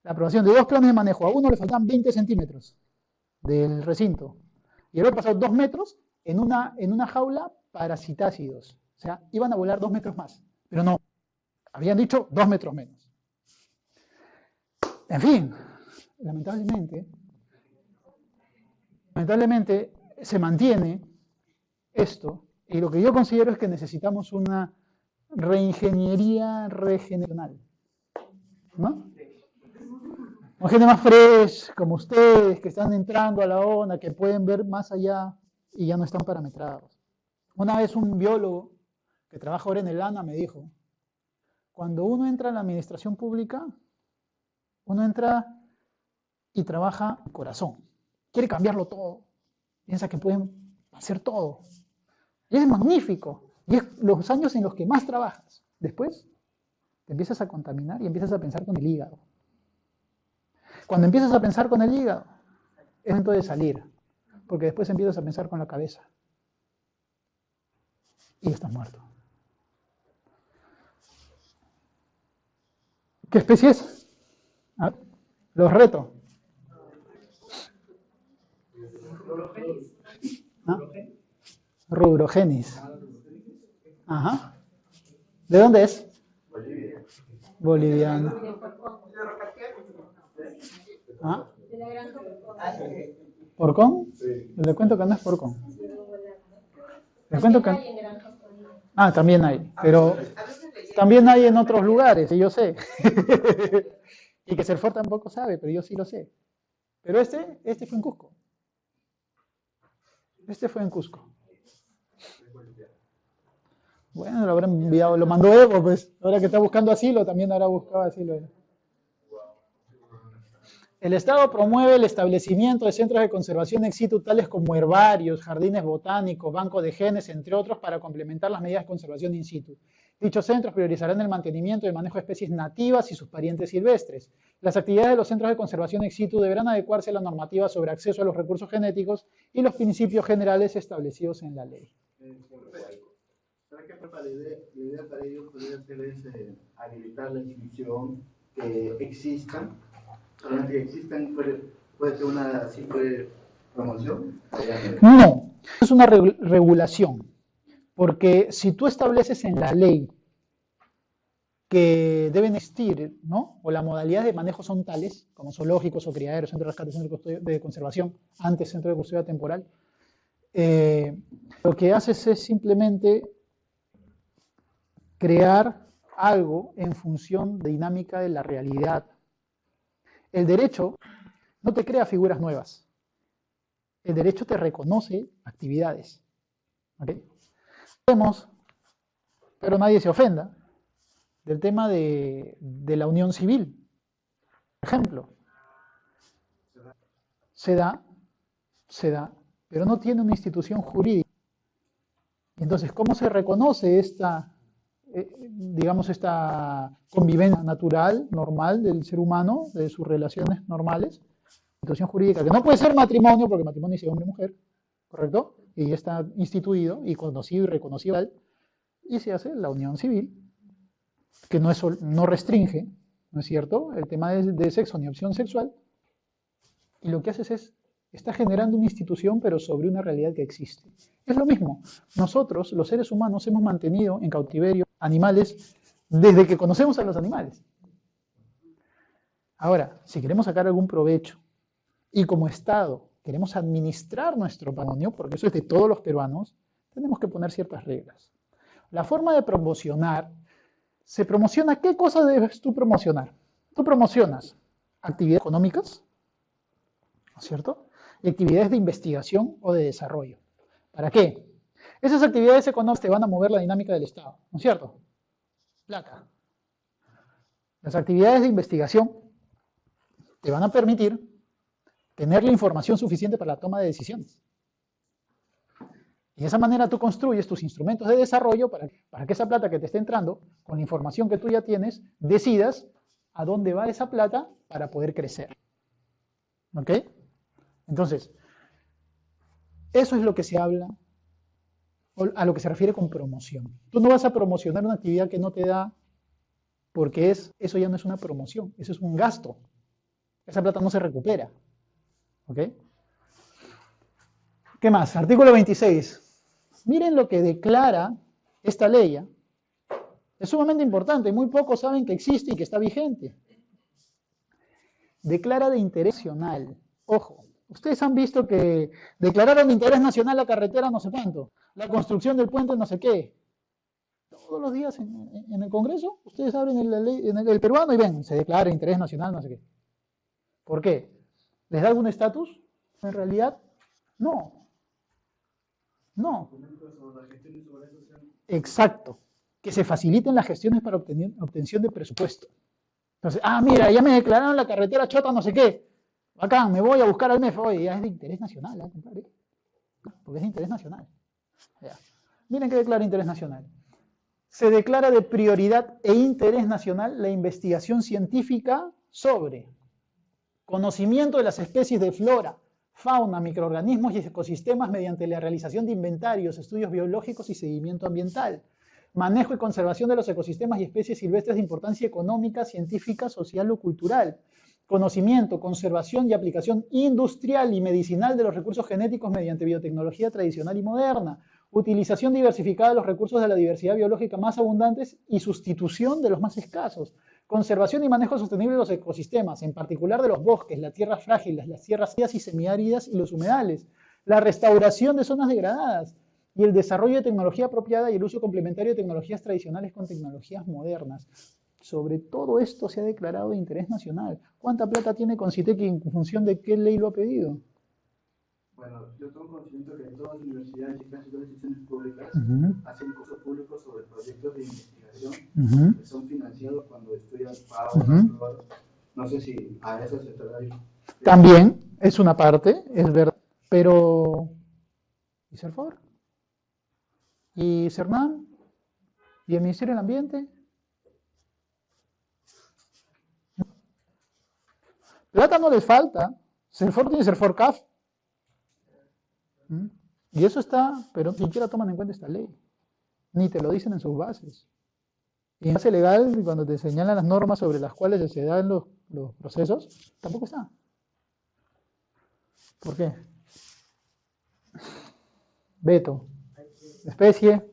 La aprobación de 2 planes de manejo. A uno le faltan 20 centímetros del recinto. Y el otro pasó 2 metros en una jaula para citácidos. O sea, iban a volar 2 metros más. Pero no. Habían dicho 2 metros menos. En fin, lamentablemente se mantiene esto, y lo que yo considero es que necesitamos una reingeniería regeneracional, ¿no? Con gente más fresh, como ustedes, que están entrando a la onda, que pueden ver más allá y ya no están parametrados. Una vez un biólogo que trabaja ahora en el ANA me dijo, cuando uno entra a la administración pública, uno entra y trabaja con corazón. Quiere cambiarlo todo. Piensa que pueden hacer todo. Y es magnífico. Y es los años en los que más trabajas. Después te empiezas a contaminar y empiezas a pensar con el hígado. Cuando empiezas a pensar con el hígado, es momento de salir, porque después empiezas a pensar con la cabeza. Y estás muerto. ¿Qué especie es? A ver, los reto. ¿Ah? Rubrogenis. Ajá. ¿De dónde es?
Bolivia.
Boliviano. ¿Ah? ¿Porcón?
Sí.
Le cuento que no es porcón. Le cuento que... Ah, también hay, pero también hay en otros lugares, y yo sé. Y que Serfor tampoco sabe, pero yo sí lo sé. Pero este fue en Cusco. Este fue en Cusco. Bueno, lo habrán enviado, lo mandó Evo, pues. Ahora que está buscando asilo, también habrá buscado asilo. El Estado promueve el establecimiento de centros de conservación ex situ, tales como herbarios, jardines botánicos, bancos de genes, entre otros, para complementar las medidas de conservación in situ. Dichos centros priorizarán el mantenimiento y el manejo de especies nativas y sus parientes silvestres. Las actividades de los centros de conservación ex situ deberán adecuarse a la normativa sobre acceso a los recursos genéticos y los principios generales establecidos en la ley.
¿Sabes qué? La idea para ellos podría ser habilitar la inscripción, que existan, solamente que existan, puede ser una simple promoción.
No, es una regulación, porque si tú estableces en la ley que deben existir, ¿no? O las modalidades de manejo son tales, como zoológicos o criaderos, centro de rescate, centro de conservación, antes centro de custodia temporal, lo que haces es simplemente crear algo en función de dinámica de la realidad. El derecho no te crea figuras nuevas. El derecho te reconoce actividades. ¿Okay? Vemos, pero nadie se ofenda, del tema de la unión civil. Por ejemplo, se da, pero no tiene una institución jurídica. Entonces, ¿cómo se reconoce esta convivencia natural, normal del ser humano, de sus relaciones normales? Situación jurídica, que no puede ser matrimonio, porque matrimonio dice hombre y mujer, ¿correcto? Y ya está instituido y conocido y reconocido, y se hace la unión civil, que no restringe, ¿no es cierto?, el tema de sexo ni opción sexual, y lo que haces está generando una institución, pero sobre una realidad que existe. Es lo mismo, nosotros, los seres humanos, hemos mantenido en cautiverio animales desde que conocemos a los animales. Ahora, si queremos sacar algún provecho, y como Estado queremos administrar nuestro patrimonio, porque eso es de todos los peruanos, tenemos que poner ciertas reglas. La forma de promocionar, se promociona, ¿qué cosa debes tú promocionar? Tú promocionas actividades económicas, ¿no es cierto? Y actividades de investigación o de desarrollo. ¿Para qué? Esas actividades económicas te van a mover la dinámica del Estado, ¿no es cierto? Plata. Las actividades de investigación te van a permitir tener la información suficiente para la toma de decisiones. Y de esa manera tú construyes tus instrumentos de desarrollo para que esa plata que te esté entrando, con la información que tú ya tienes, decidas a dónde va esa plata para poder crecer. ¿Ok? Entonces, eso es lo que se habla, o a lo que se refiere con promoción. Tú no vas a promocionar una actividad que no te da, porque eso ya no es una promoción, eso es un gasto. Esa plata no se recupera. ¿Ok? ¿Qué más? Artículo 26. Miren lo que declara esta ley. Es sumamente importante, muy pocos saben que existe y que está vigente. Declara de interés nacional. Ojo, ustedes han visto que declararon de interés nacional la carretera no sé cuánto, la construcción del puente no sé qué. Todos los días en el Congreso, ustedes abren el peruano y ven, se declara de interés nacional no sé qué. ¿Por qué? ¿Les da algún estatus? En realidad, no. No. Exacto. Que se faciliten las gestiones para obtención de presupuesto. Entonces, mira, ya me declararon la carretera chota no sé qué. Bacán, me voy a buscar al MEF. Oye, ya es de interés nacional, compadre. Porque es de interés nacional. Ya. Miren qué declara interés nacional. Se declara de prioridad e interés nacional la investigación científica sobre conocimiento de las especies de flora, fauna, microorganismos y ecosistemas mediante la realización de inventarios, estudios biológicos y seguimiento ambiental, manejo y conservación de los ecosistemas y especies silvestres de importancia económica, científica, social o cultural, conocimiento, conservación y aplicación industrial y medicinal de los recursos genéticos mediante biotecnología tradicional y moderna, utilización diversificada de los recursos de la diversidad biológica más abundantes y sustitución de los más escasos, conservación y manejo sostenible de los ecosistemas, en particular de los bosques, las tierras frágiles, las tierras áridas y semiáridas y los humedales, la restauración de zonas degradadas y el desarrollo de tecnología apropiada y el uso complementario de tecnologías tradicionales con tecnologías modernas. Sobre todo esto se ha declarado de interés nacional. ¿Cuánta plata tiene Concitec y en función de qué ley lo ha pedido?
Bueno, yo tengo conocimiento que todas las universidades y casi todas las instituciones públicas hacen cursos públicos sobre proyectos de investigación que son financiados cuando estudian PAO. No sé si a eso se trata ahí.
También es una parte, es verdad, pero ¿y CERFOR? ¿Y CERNAM? ¿Y el Ministerio del Ambiente? Plata no les falta. CERFOR tiene CERFOR-CAF. Y eso está, pero ni siquiera toman en cuenta esta ley. Ni te lo dicen en sus bases. Y en base legal, cuando te señalan las normas sobre las cuales se dan los procesos, tampoco está. ¿Por qué? Veto. Especie.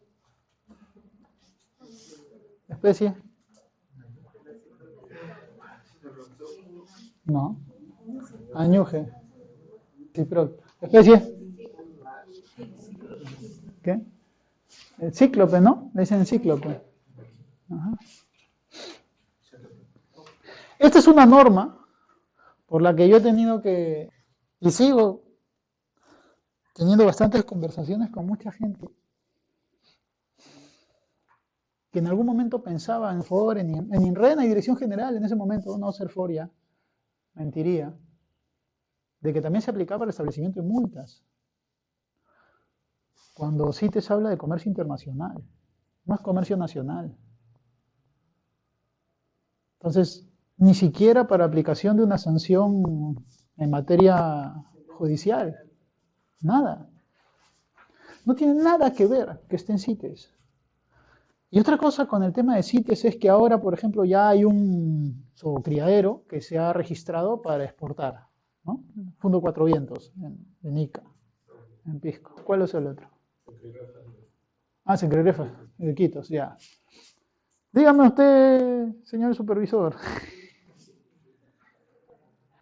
Especie. No. Añuje. Ciprol. Especie. ¿Qué? El cíclope, ¿no? Le dicen cíclope. Ajá. Esta es una norma por la que yo he tenido que, y sigo teniendo bastantes conversaciones con mucha gente que en algún momento pensaba en FOR, en INRENA y Dirección General, en ese momento, no ser FOR ya, mentiría, de que también se aplicaba el establecimiento de multas. Cuando CITES habla de comercio internacional, no es comercio nacional. Entonces, ni siquiera para aplicación de una sanción en materia judicial, nada. No tiene nada que ver que esté en CITES. Y otra cosa con el tema de CITES es que ahora, por ejemplo, ya hay un criadero que se ha registrado para exportar, ¿no? Fundo Cuatro Vientos, en Ica, en Pisco. ¿Cuál es el otro? Ah, Secregrefa, de Quitos, ya. Dígame usted, señor supervisor,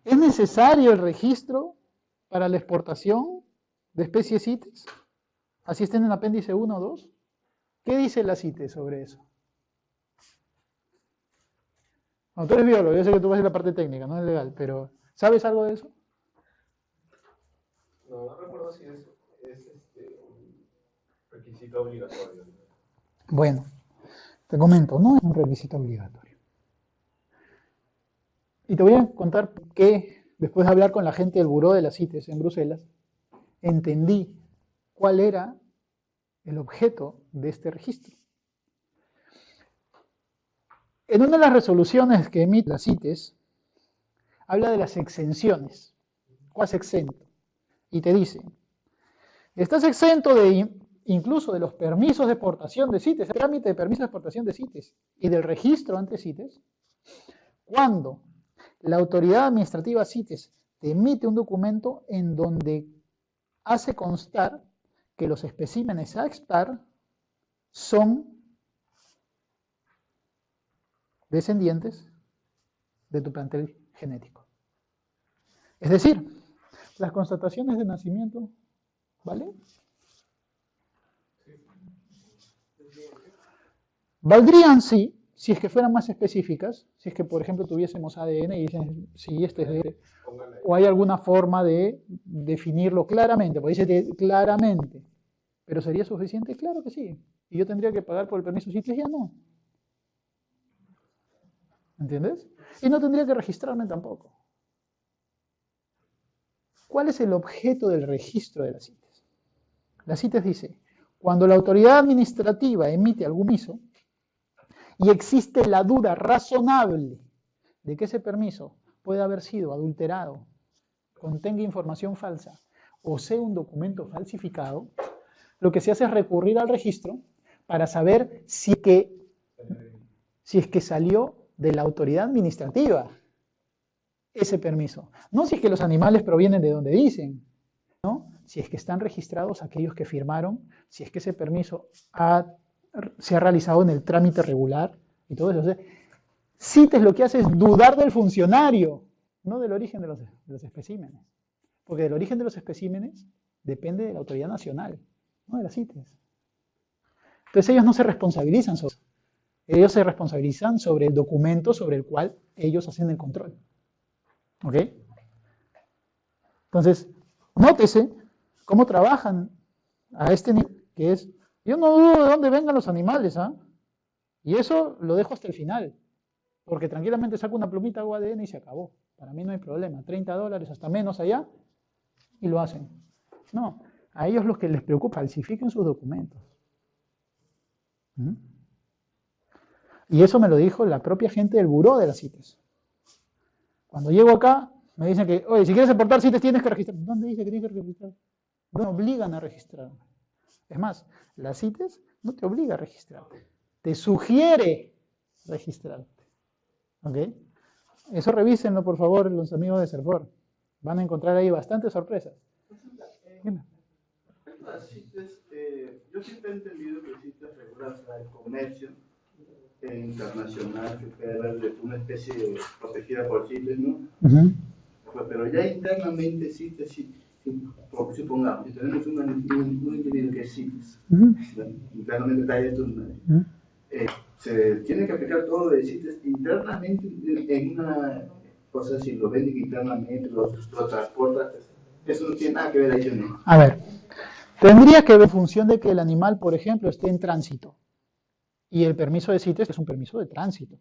¿es necesario el registro para la exportación de especies CITES? Así estén en el apéndice 1 o 2. ¿Qué dice la CITES sobre eso? No, tú eres biólogo, yo sé que tú vas a ir a la parte técnica, no es legal, pero ¿sabes algo de eso?
No recuerdo si es un requisito obligatorio.
Bueno, te comento, no es un requisito obligatorio. Y te voy a contar que, después de hablar con la gente del Buró de las CITES en Bruselas, entendí cuál era el objeto de este registro. En una de las resoluciones que emite la CITES, habla de las exenciones. ¿Cuál es exento? Y te dice, estás exento incluso de los permisos de exportación de CITES, el trámite de permiso de exportación de CITES y del registro ante CITES, cuando la autoridad administrativa CITES te emite un documento en donde hace constar que los especímenes a exportar son descendientes de tu plantel genético. Es decir, las constataciones de nacimiento, ¿vale? Valdrían sí, si es que fueran más específicas, si es que por ejemplo tuviésemos ADN y dicen si este es de, o hay alguna forma de definirlo claramente, porque dice claramente, pero ¿sería suficiente? Claro que sí. ¿Y yo tendría que pagar por el permiso CITES? Ya no. ¿Entiendes? Y no tendría que registrarme tampoco. ¿Cuál es el objeto del registro de la CITES? La CITES dice, Cuando la autoridad administrativa emite algún permiso y existe la duda razonable de que ese permiso puede haber sido adulterado, contenga información falsa o sea un documento falsificado, lo que se hace es recurrir al registro para saber si es que salió de la autoridad administrativa ese permiso. No si es que los animales provienen de donde dicen, ¿no? Si es que están registrados aquellos que firmaron, si es que ese permiso se ha realizado en el trámite regular y todo eso. O sea, CITES lo que hace es dudar del funcionario, no del origen de los especímenes. Porque del origen de los especímenes depende de la autoridad nacional, no de la CITES. Entonces ellos no se responsabilizan sobre eso. Ellos se responsabilizan sobre el documento sobre el cual ellos hacen el control. ¿Ok? Entonces, nótese cómo trabajan a este nivel, que es, yo no dudo de dónde vengan los animales, ¿ah? Y eso lo dejo hasta el final, porque tranquilamente saco una plumita, hago ADN y se acabó. Para mí no hay problema, $30 hasta menos allá, y lo hacen. No, a ellos lo que les preocupa, falsifiquen sus documentos. ¿Mm? Y eso me lo dijo la propia gente del buró de las CITES. Cuando llego acá, me dicen que, oye, si quieres aportar CITES tienes que registrar. ¿Dónde dice que tienes que registrar? No me obligan a registrar. Es más, la CITES no te obliga a registrarte. Te sugiere registrarte. ¿Ok? Eso revísenlo, por favor, los amigos de Serfor. Van a encontrar ahí bastantes sorpresas. Dime.
Yo siempre he entendido que CITES regula el comercio internacional, que puede haber de una especie protegida por CITES, ¿no? Pero ya internamente CITES, supongamos, si tenemos un individuo que es CITES, internamente está esto, se tiene que aplicar todo lo de CITES internamente en una cosa, si lo venden internamente, lo transportan, eso no tiene nada que ver ahí, ¿no?
A ver, tendría que ver en función de que el animal, por ejemplo, esté en tránsito. Y el permiso de CITES es un permiso de tránsito,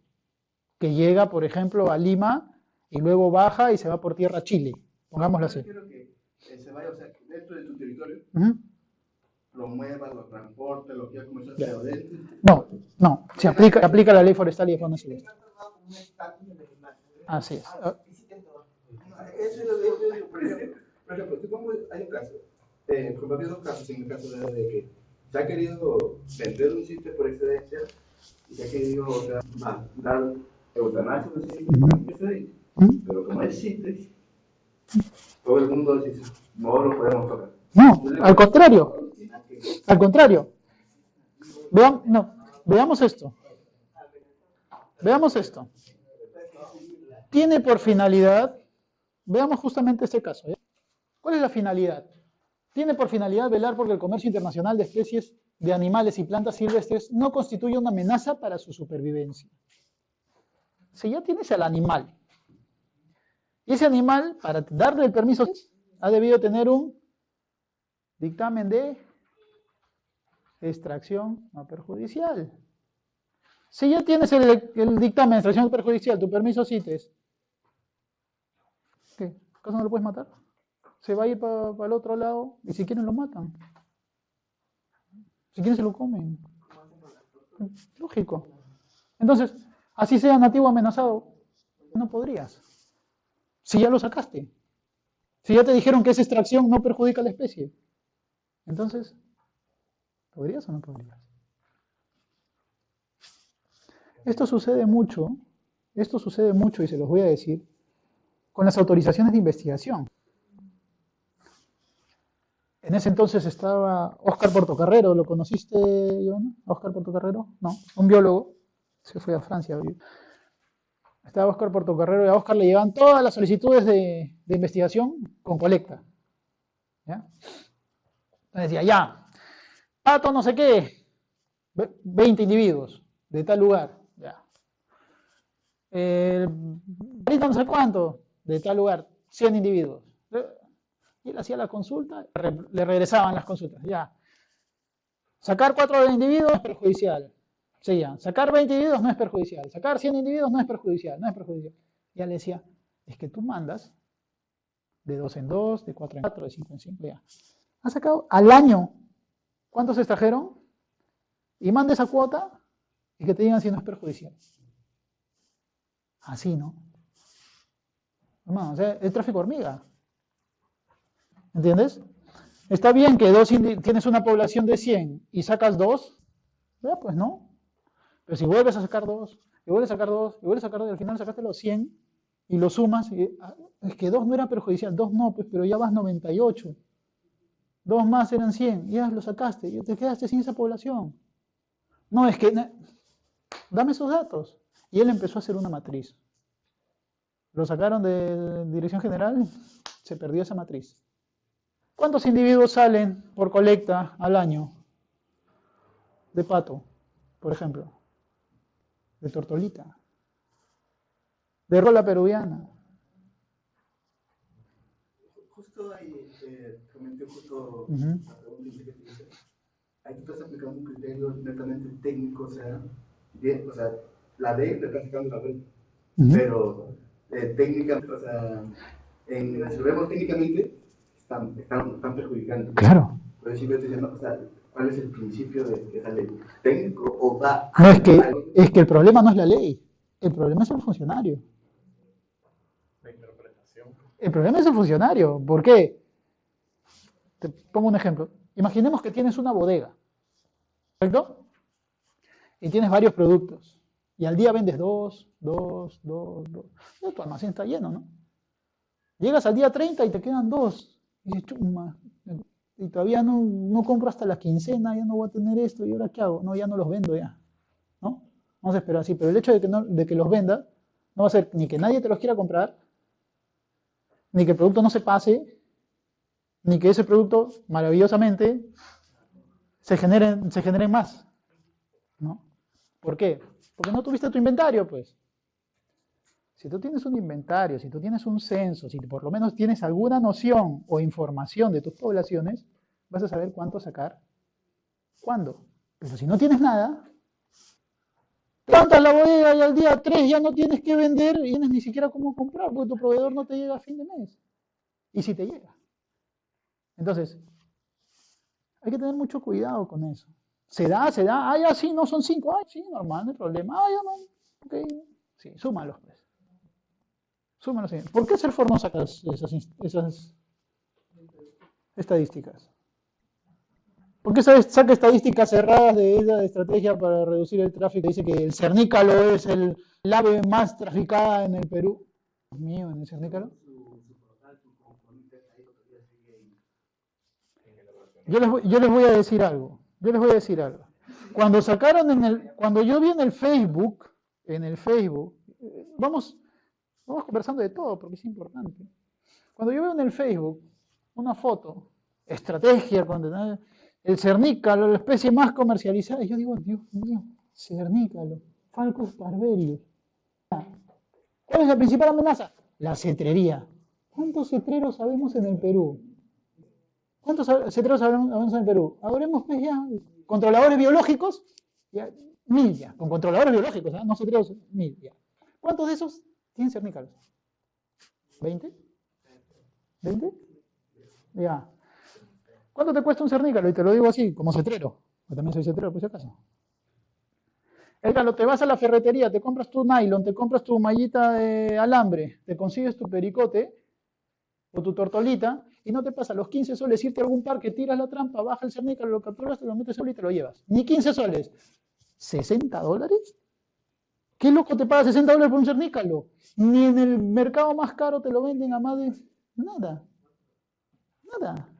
que llega, por ejemplo, a Lima y luego baja y se va por tierra a Chile, pongámoslo así.
Yo quiero que se vaya, o sea, dentro de tu territorio, lo mueva, lo transporte, lo quiera comercial, pero dentro.
No, se aplica la ley forestal y de fauna silvestre. Así es.
Eso es lo que yo digo, por ejemplo, hay un caso, como había dos casos en el caso de que se ha querido vender un sitio por excedencia y se ha querido dar eutanasia, pero como es CITES, todo el mundo dice, no lo podemos tocar.
No, al contrario. Al contrario. Veamos esto. Veamos esto. Tiene por finalidad, veamos justamente este caso. ¿Cuál es la finalidad? Tiene por finalidad velar porque el comercio internacional de especies de animales y plantas silvestres no constituye una amenaza para su supervivencia. Si ya tienes al animal, y ese animal, para darle el permiso, ha debido tener un dictamen de extracción no perjudicial. Si ya tienes el dictamen de extracción no perjudicial, tu permiso CITES, ¿qué? ¿Acaso no lo puedes matar? Se va a ir para el otro lado y si quieren lo matan. Si quieren se lo comen. Lógico. Entonces, así sea nativo amenazado, no podrías. Si ya lo sacaste. Si ya te dijeron que esa extracción no perjudica a la especie. Entonces, ¿podrías o no podrías? Esto sucede mucho y se los voy a decir, con las autorizaciones de investigación. En ese entonces estaba Óscar Portocarrero, ¿lo conociste, Iván? ¿Óscar Portocarrero? No, un biólogo, se fue a Francia. Estaba Óscar Portocarrero y a Óscar le llegaban todas las solicitudes de investigación con colecta. ¿Ya? Entonces decía, ya, pato no sé qué, 20 individuos de tal lugar. Ya. No sé cuánto, de tal lugar, 100 individuos. Y él hacía la consulta, le regresaban las consultas. Ya. Sacar 4 individuos es perjudicial. Sí, ya. Sacar 20 individuos no es perjudicial. Sacar 100 individuos no es perjudicial. Ya le decía, es que tú mandas de 2 en 2, de 4 en 4, de 5 en 5. Ya. Ha sacado al año ¿Cuántos se extrajeron? Y manda esa cuota y que te digan si no es perjudicial. Así, ¿no? Hermano, o sea, es tráfico hormiga. ¿Entiendes? Está bien que tienes una población de 100 y sacas 2, pues no. Pero si vuelves a sacar 2, y vuelves a sacar 2, y vuelves a sacar 2, y al final sacaste los 100 y los sumas, es que 2 no era perjudicial, 2 no, pues, pero ya vas 98. 2 más eran 100, ya lo sacaste, y te quedaste sin esa población. No, es que, dame esos datos. Y él empezó a hacer una matriz. Lo sacaron de Dirección General, se perdió esa matriz. ¿Cuántos individuos salen por colecta al año? De pato, por ejemplo. De tortolita. De rola peruviana.
Justo ahí, comenté justo
Ujú.
la pregunta que te hice. Ahí tú estás aplicando un criterio netamente técnico, o sea, la ley le está aplicando la ley,
Ujú.
pero técnicamente, o sea, si lo vemos técnicamente, están perjudicando.
Claro.
Por eso yo estoy diciendo, o sea, ¿cuál es el principio de esa ley? ¿Técnico o va
No, es que el problema no es la ley, el problema es el funcionario.
La interpretación.
El problema es el funcionario. ¿Por qué? Te pongo un ejemplo. Imaginemos que tienes una bodega, ¿correcto? Y tienes varios productos. Y al día vendes 2. Ya tu almacén está lleno, ¿no? Llegas al día 30 y te quedan 2. Y dices, chuma, y todavía no compro hasta la quincena, ya no voy a tener esto, ¿y ahora qué hago? No, ya no los vendo ya, ¿no? Vamos a esperar así, pero el hecho de que los venda no va a ser ni que nadie te los quiera comprar, ni que el producto no se pase, ni que ese producto maravillosamente se genere más, ¿no? ¿Por qué? Porque no tuviste tu inventario, pues. Si tú tienes un inventario, si tú tienes un censo, si por lo menos tienes alguna noción o información de tus poblaciones, vas a saber cuánto sacar, cuándo. Pero si no tienes nada, te levantas la bodega y al día 3 ya no tienes que vender y no tienes ni siquiera cómo comprar, porque tu proveedor no te llega a fin de mes. Y si te llega. Entonces, hay que tener mucho cuidado con eso. Se da, ya sí, no son 5, sí, normal, no hay problema, ya no, ok, sí, súmalos pues. Súmalos. ¿Por qué Serfor no saca esas estadísticas? ¿Por qué saca estadísticas cerradas de esa estrategia para reducir el tráfico? Dice que el cernícalo es el ave más traficada en el Perú. Dios mío, en el cernícalo. Yo les voy a decir algo. Cuando yo vi en el Facebook, vamos conversando de todo porque es importante. Cuando yo veo en el Facebook una foto, estrategia, el cernícalo, la especie más comercializada, yo digo, Dios mío, cernícalo, Falcus parverius. ¿Cuál es la principal amenaza? La cetrería. ¿Cuántos cetreros sabemos en el Perú? ¿Cuántos cetreros sabemos en el Perú? Habremos pues ya controladores biológicos, ya, 1000 ya, con controladores biológicos, no cetreros, 1000 ya. ¿Cuántos de esos tienen cernícalos? ¿20? ¿20? Ya. ¿Cuánto te cuesta un cernícalo? Y te lo digo así, como cetrero. Yo también soy cetrero, por si acaso. Edgardo, te vas a la ferretería, te compras tu nylon, te compras tu mallita de alambre, te consigues tu pericote o tu tortolita y no te pasa los 15 soles irte a algún parque, tiras la trampa, baja el cernícalo, lo capturas, te lo metes y te lo llevas. Ni 15 soles. ¿$60? ¿Qué loco te paga $60 por un cernícalo? Ni en el mercado más caro te lo venden a más de... Nada.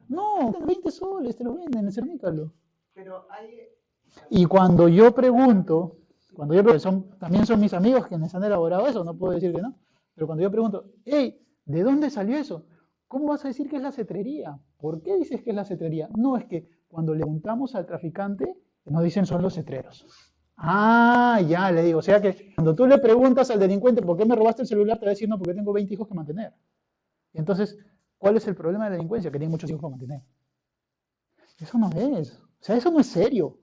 No, 20 soles te lo venden el cernícalo.
Pero hay...
Y cuando yo pregunto, también son mis amigos quienes han elaborado eso, no puedo decir que no, pero cuando yo pregunto, hey, ¿de dónde salió eso? ¿Cómo vas a decir que es la cetrería? ¿Por qué dices que es la cetrería? No, es que cuando le preguntamos al traficante, nos dicen son los cetreros. Ah, ya, le digo, o sea que cuando tú le preguntas al delincuente ¿por qué me robaste el celular? Te va a decir, no, porque tengo 20 hijos que mantener. Y entonces, ¿cuál es el problema de la delincuencia? Que tiene muchos hijos que mantener. Eso no es, o sea, eso no es serio.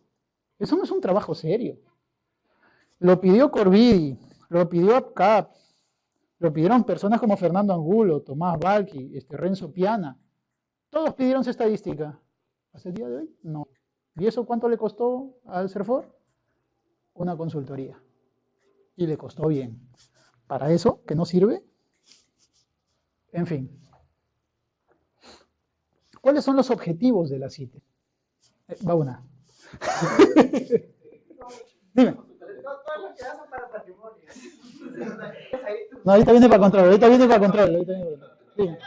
Eso no es un trabajo serio. Lo pidió Corvidi, lo pidió APCAP, lo pidieron personas como Fernando Angulo, Tomás Balqui, Renzo Piana. Todos pidieron esa estadística. ¿Hasta el día de hoy? No. ¿Y eso cuánto le costó al CERFOR? Una consultoría. Y le costó bien. ¿Para eso, que no sirve? En fin. ¿Cuáles son los objetivos de la CITES? Va una. Dime.
Todo lo que hacen para patrimonio.
No, ahorita viene para control, ahorita viene para control. Dime.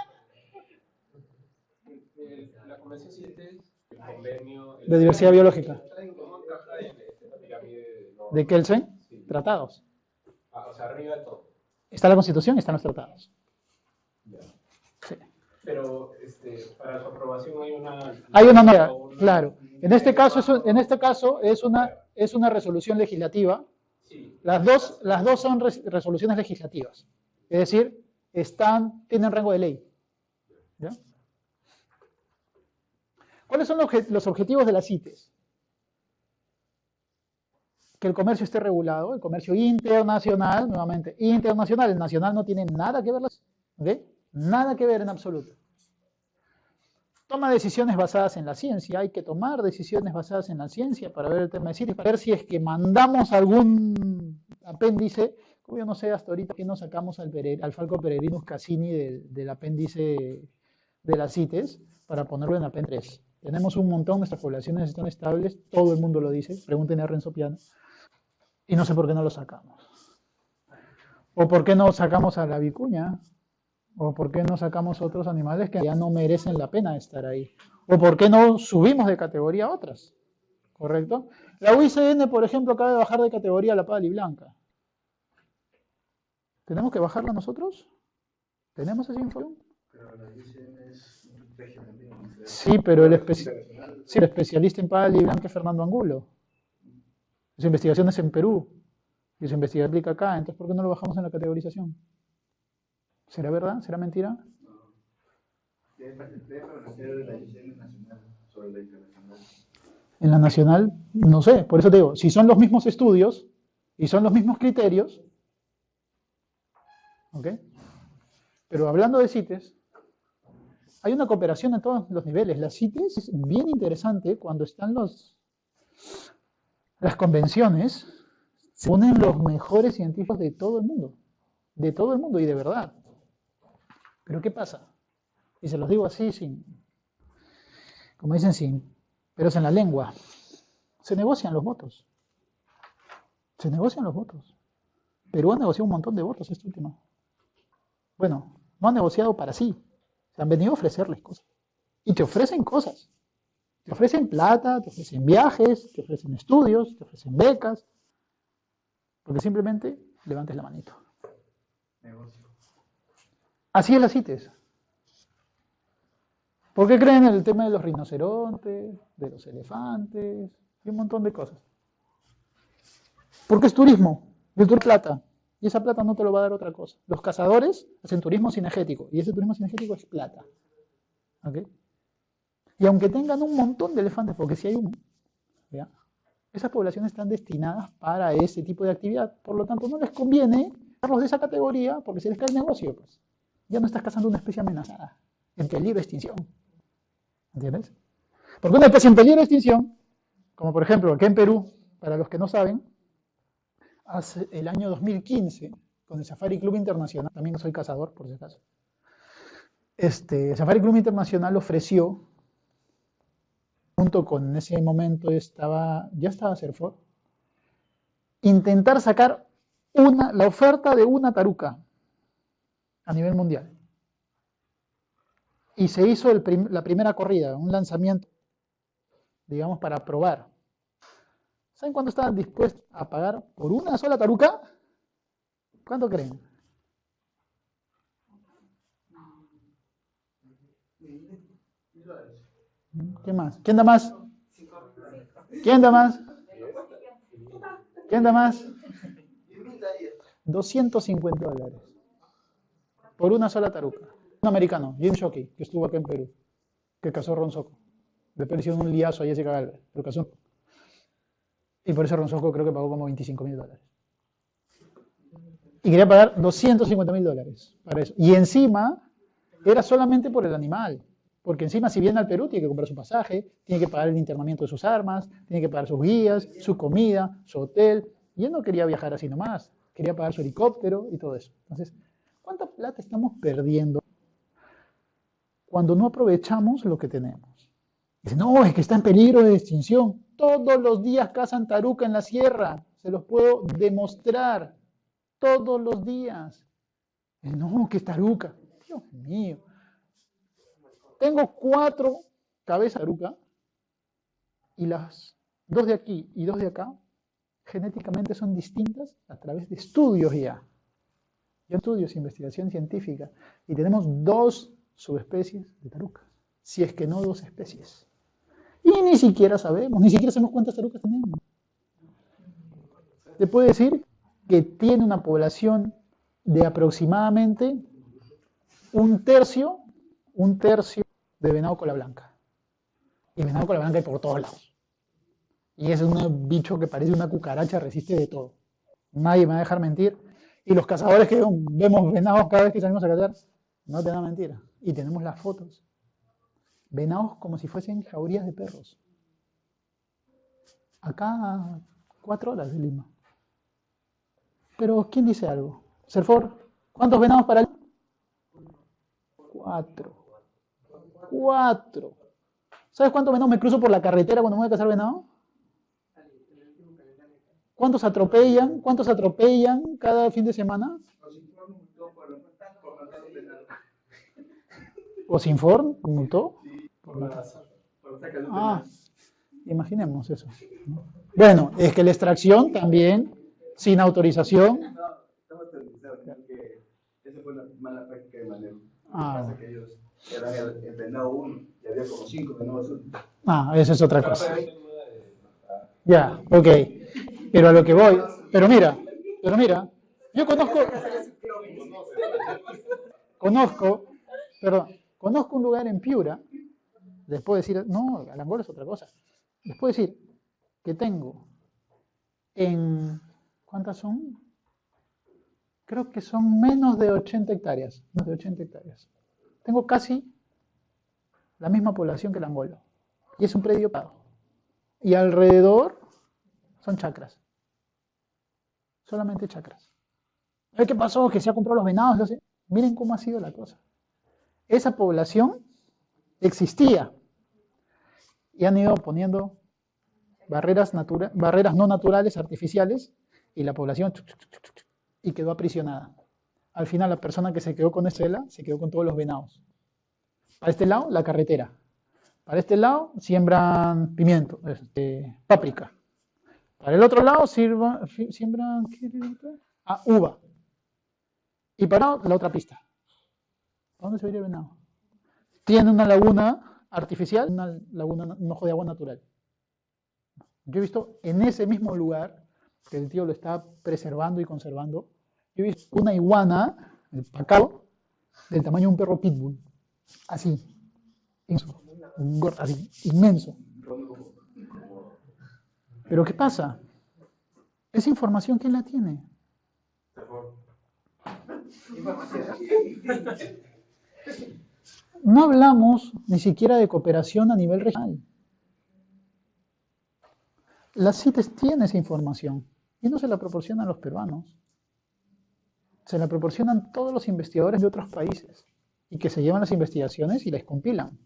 La convención CITES, el convenio...
De diversidad biológica.
¿Cómo encaja en la pirámide
¿De Kelsen? Tratados.
O sea, arriba de todo.
Está la Constitución y están los tratados.
Ya.
Sí.
Pero para su aprobación
Hay una norma, claro. En este caso es una resolución legislativa.
Sí.
Las dos son resoluciones legislativas. Es decir, tienen rango de ley. ¿Ya? ¿Cuáles son los objetivos de las CITES? Que el comercio esté regulado, el comercio internacional, nuevamente, internacional, el nacional no tiene nada que ver, ¿okay? Nada que ver en absoluto. Toma decisiones basadas en la ciencia, hay que tomar decisiones basadas en la ciencia para ver el tema de CITES, para ver si es que mandamos algún apéndice, como yo no sé hasta ahorita que no sacamos al Falco Peregrinus Cassini del apéndice de las CITES para ponerlo en apéndice 3. Tenemos un montón, nuestras poblaciones están estables, todo el mundo lo dice, pregúntenle a Renzo Piano, y no sé por qué no lo sacamos. O por qué no sacamos a la vicuña, o por qué no sacamos otros animales que ya no merecen la pena estar ahí, o por qué no subimos de categoría a otras, ¿correcto? La UICN, por ejemplo, acaba de bajar de categoría a la pala y blanca. ¿Tenemos que bajarla nosotros? ¿Tenemos esa información?
Pero la UICN es un régimen también.
Sí, pero el especialista en pala y blanca es Fernando Angulo. Su investigación es en Perú, y su investigación aplica acá, entonces ¿por qué no lo bajamos en la categorización? ¿Será verdad? ¿Será mentira?
No. Debe permanecer de la UICN nacional sobre la internacional.
En la nacional, no sé, por eso te digo, si son los mismos estudios y son los mismos criterios, ¿ok? Pero hablando de CITES, hay una cooperación en todos los niveles. Las CITES es bien interesante cuando están las convenciones, se unen los mejores científicos de todo el mundo y de verdad. Pero ¿qué pasa? Y se los digo así, como dicen, sin pelos en la lengua. Se negocian los votos. Se negocian los votos. Perú ha negociado un montón de votos este último. Bueno, no han negociado para sí. Se han venido a ofrecerles cosas. Y te ofrecen cosas. Te ofrecen plata, te ofrecen viajes, te ofrecen estudios, te ofrecen becas. Porque simplemente levantes la manito.
Negocio.
Así es la CITES. ¿Por qué creen en el tema de los rinocerontes, de los elefantes y un montón de cosas? Porque es turismo. Y el turismo es plata. Y esa plata no te lo va a dar otra cosa. Los cazadores hacen turismo cinegético. Y ese turismo cinegético es plata. ¿Ok? Y aunque tengan un montón de elefantes, porque si hay uno, ¿ya? Esas poblaciones están destinadas para ese tipo de actividad. Por lo tanto, no les conviene darlos de esa categoría porque se les cae el negocio. Pues. Ya no estás cazando una especie amenazada, en peligro de extinción. ¿Entiendes? Porque una especie en peligro de extinción, como por ejemplo aquí en Perú, para los que no saben, hace el año 2015, con el Safari Club Internacional, también soy cazador por si acaso, Safari Club Internacional ofreció, junto con en ese momento ya estaba CERFOR, intentar sacar la oferta de una taruca a nivel mundial. Y se hizo la primera corrida, un lanzamiento, digamos, para probar. ¿Saben cuánto estaban dispuestos a pagar por una sola taruca? ¿Cuánto creen? ¿Qué más? ¿Quién da más? ¿Quién da más? ¿Quién da más? $250 por una sola taruca. Un americano, Jim Shockey, que estuvo acá en Perú, que cazó Ronzoco. Le pareció un liazo a Jessica Galvez, pero cazó. Y por eso Ronzoco creo que pagó como $25.000. Y quería pagar $250.000 para eso. Y encima, era solamente por el animal. Porque encima si viene al Perú tiene que comprar su pasaje, tiene que pagar el internamiento de sus armas, tiene que pagar sus guías, su comida, su hotel. Y él no quería viajar así nomás, quería pagar su helicóptero y todo eso. Entonces, ¿cuánta plata estamos perdiendo cuando no aprovechamos lo que tenemos? Dice, no, es que está en peligro de extinción. Todos los días cazan taruca en la sierra, se los puedo demostrar. Todos los días. No, que es taruca. Dios mío. Tengo 4 cabezas de taruca y las 2 de aquí y 2 de acá genéticamente son distintas a través de estudios ya. Estudios, investigación científica. Y tenemos 2 subespecies de tarucas. Si es que no 2 especies. Y ni siquiera sabemos cuántas tarucas tenemos. Te puedo decir que tiene una población de aproximadamente un tercio de venado cola blanca. Y venado cola blanca hay por todos lados. Y es un bicho que parece una cucaracha, resiste de todo. Nadie me va a dejar mentir. Y los cazadores que vemos venados cada vez que salimos a cazar, no te dan mentira. Y tenemos las fotos. Venados como si fuesen jaurías de perros. Acá a 4 horas de Lima. Pero, ¿quién dice algo? Serfor, ¿cuántos venados para Lima? 4. ¿Sabes cuántos venados me cruzo por la carretera cuando me voy a cazar venado? ¿Cuántos atropellan? ¿Cuántos atropellan cada fin de semana? ¿Osinform multó? Ah, imaginemos eso. Bueno, es que la extracción también, sin autorización.
Esa fue una mala práctica de manejo.
Ah.
Pasa que ellos eran el venado 1 y había como 5 venados 1.
Ah, eso es otra cosa. Ya, ok. Pero a lo que voy, pero mira, yo conozco un lugar en Piura, les puedo decir, no, Alangola es otra cosa, les puedo decir que tengo ¿cuántas son? Creo que son menos de 80 hectáreas, Tengo casi la misma población que Alangola, y es un predio pago. Y alrededor son chacras. Solamente chacras. ¿Qué pasó? Que se ha comprado los venados. Miren cómo ha sido la cosa. Esa población existía. Y han ido poniendo barreras no naturales, artificiales, y la población y quedó aprisionada. Al final la persona que se quedó con esa isla se quedó con todos los venados. Para este lado, la carretera. Para este lado, siembran pimiento, páprica. Para el otro lado, siembran uva. Y para la otra pista. ¿A dónde se va a ir el venado? Tiene una laguna artificial, un ojo de agua natural. Yo he visto en ese mismo lugar, que el tío lo está preservando y conservando, yo he visto una iguana, el pacao, del tamaño de un perro pitbull. Así. Así, inmenso. Pero ¿qué pasa? Esa información, ¿quién la tiene? No hablamos ni siquiera de cooperación a nivel regional. La CITES tiene esa información y no se la proporcionan los peruanos. Se la proporcionan todos los investigadores de otros países y que se llevan las investigaciones y las compilan.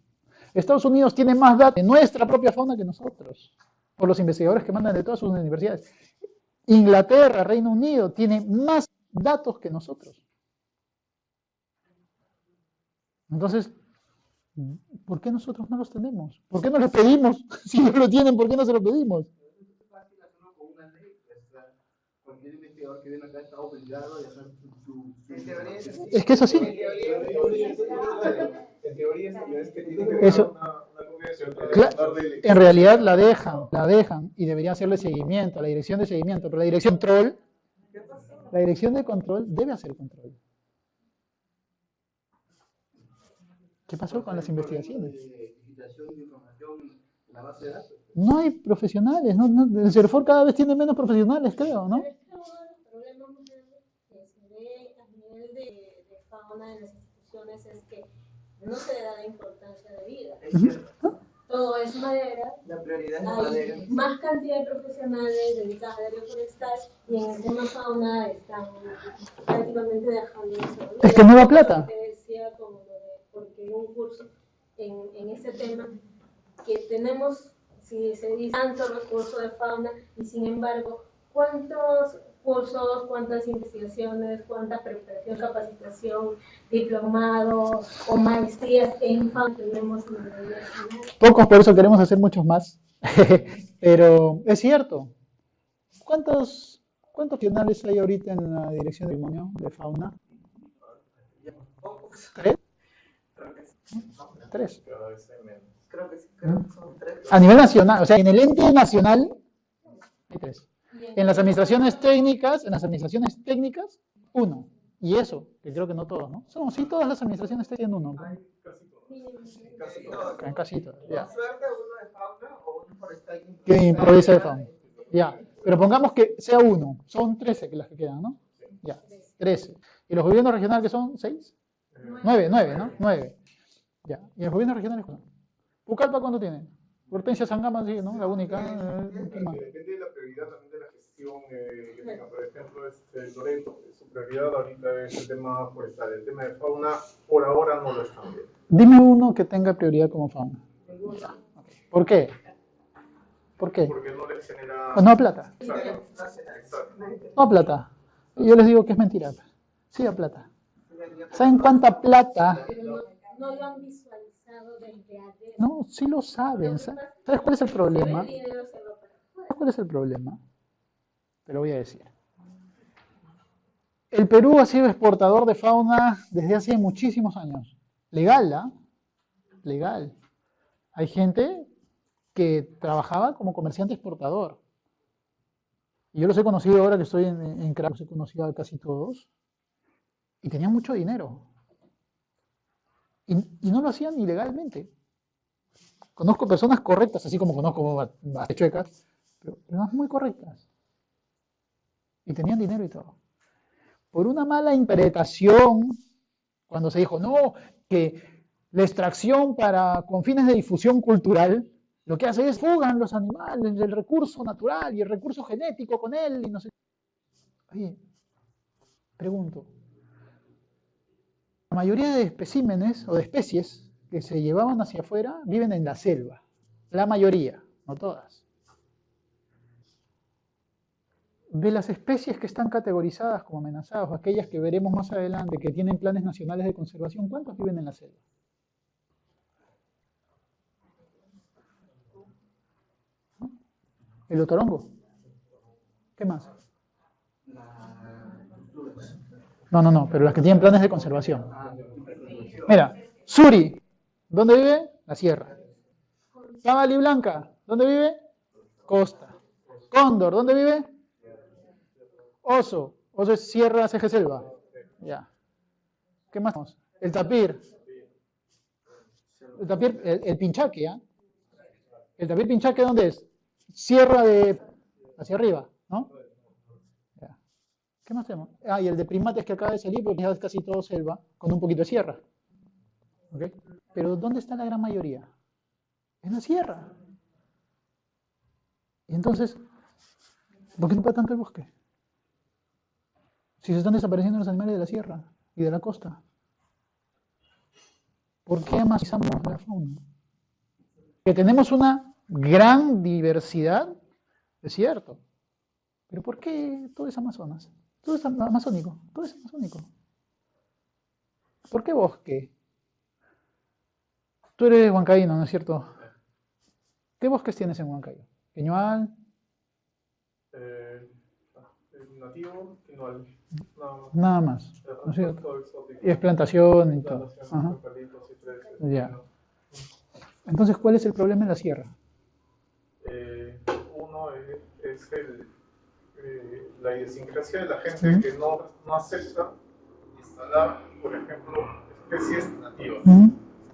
Estados Unidos tiene más datos de nuestra propia fauna que nosotros, por los investigadores que mandan de todas sus universidades. Inglaterra, Reino Unido, tiene más datos que nosotros. Entonces, ¿por qué nosotros no los tenemos? ¿Por qué no los pedimos? Si no lo tienen, ¿por qué no se lo pedimos?
Es fácil hacerlo con una ley. Cualquier investigador que viene acá está obligado a dejar su
Es que es así.
En teoría es que tiene que
Eso.
una convención.
En realidad la dejan y debería hacerle seguimiento, la dirección de seguimiento, pero la dirección de control debe hacer control. ¿Qué pasó con las investigaciones? No hay profesionales, el CERFOR cada vez tiene menos profesionales, creo, ¿no?
Uno de los problemas que se ve a nivel de fauna en las instituciones es que no se le da la importancia de vida.
Es cierto.
Todo es madera,
La prioridad es la madera.
hay más cantidad de profesionales dedicados al área forestal y en el tema fauna están prácticamente dejando eso.
Es que no da plata.
Te decía como lo de, porque en un curso en ese tema que tenemos, si se dice tantos recursos de fauna y sin embargo, ¿cuántos cursos, cuántas investigaciones, cuánta preparación, capacitación, diplomados o maestrías en fauna tenemos en la universidad?
Pocos, por eso queremos hacer muchos más. Pero es cierto. ¿Cuántos profesionales hay ahorita en la dirección de patrimonio de fauna? ¿Tres? ¿Tres?
Cada vez hay menos.
Creo que sí, creo que son 3.
A nivel nacional, o sea, en el ente nacional hay 3. En las administraciones técnicas, uno. Y eso, que creo que no todos, ¿no? Sí, todas las administraciones tienen uno.
Casi todas.
Casi todas, ya.
Con suerte uno de fauna o uno forestal
Que improvisa de fauna. Ya. Pero pongamos que sea uno. Son 13 que las que quedan, ¿no? Ya. 13. ¿Y los gobiernos regionales que son? ¿6? 9, ¿no? 9. Ya. ¿Y los gobiernos regionales cuánto? ¿Pucallpa cuánto tiene? Hortensia Sangama, sí, ¿no? La única. ¿Qué más?
Depende de la prioridad también de la gestión que tenga. Por ejemplo, Loreto, su prioridad ahorita es el tema forestal. El tema de fauna, por ahora no lo están viendo.
Dime uno que tenga prioridad como fauna. ¿Por qué? ¿Por qué?
Porque no les genera...
Pues no da plata.
Exacto. Exacto.
No da plata. Y yo les digo que es mentira. Sí da plata. ¿Saben cuánta plata?
Pero no lo han visualizado desde adentro.
No, sí lo saben. ¿Sabes cuál es el problema?
El dinero se va para afuera.
¿Cuál es el problema? Te lo voy a decir. El Perú ha sido exportador de fauna desde hace muchísimos años. Legal, ¿ah? Legal. Hay gente que trabajaba como comerciante exportador. Y yo los he conocido ahora que estoy en Crack, los he conocido a casi todos. Y tenían mucho dinero. Y no lo hacían ilegalmente. Conozco personas correctas, así como conozco chuecas, pero personas muy correctas. Y tenían dinero y todo. Por una mala interpretación, cuando se dijo, no, que la extracción con fines de difusión cultural, lo que hace es fugan los animales del recurso natural y el recurso genético con él y no sé. Oye, pregunto, la mayoría de especímenes o de especies que se llevaban hacia afuera viven en la selva. La mayoría, no todas. De las especies que están categorizadas como amenazadas, o aquellas que veremos más adelante, que tienen planes nacionales de conservación, ¿cuántas viven en la selva? ¿No? ¿El otorongo? ¿Qué más? No, pero las que tienen planes de conservación. Mira, Suri, ¿dónde vive? La sierra. Cabali Blanca, ¿dónde vive? Costa. Cóndor, ¿dónde vive? Oso es sierra, ceje, selva. Ya. ¿Qué más tenemos? El tapir. El tapir, el pinchaque, ¿ah? El tapir pinchaque, ¿dónde es? Sierra de hacia arriba, ¿no? Ya. ¿Qué más tenemos? Y el de primates que acaba de salir, porque ya es casi todo selva, con un poquito de sierra. ¿Ok? Pero ¿dónde está la gran mayoría? En la sierra. Y entonces, ¿por qué no para tanto el bosque? Si se están desapareciendo los animales de la sierra y de la costa. ¿Por qué amasamos la fauna? Que tenemos una gran diversidad, es cierto. Pero ¿por qué todo es Amazonas? Todo es amazónico, todo es amazónico. ¿Por qué bosque? Tú eres huancaíno, ¿no es cierto? ¿Qué bosques tienes en Huancayo? ¿Peñual?
Nativo, igual.
Nada más, ¿no es cierto?
Todo exótico.
Y es plantación y todo. Ajá.
Eucaliptos, cipreses,
Ya.
pinos.
Entonces, ¿cuál es el problema en la sierra?
Uno es la idiosincrasia de la gente que no acepta instalar, por ejemplo, especies nativas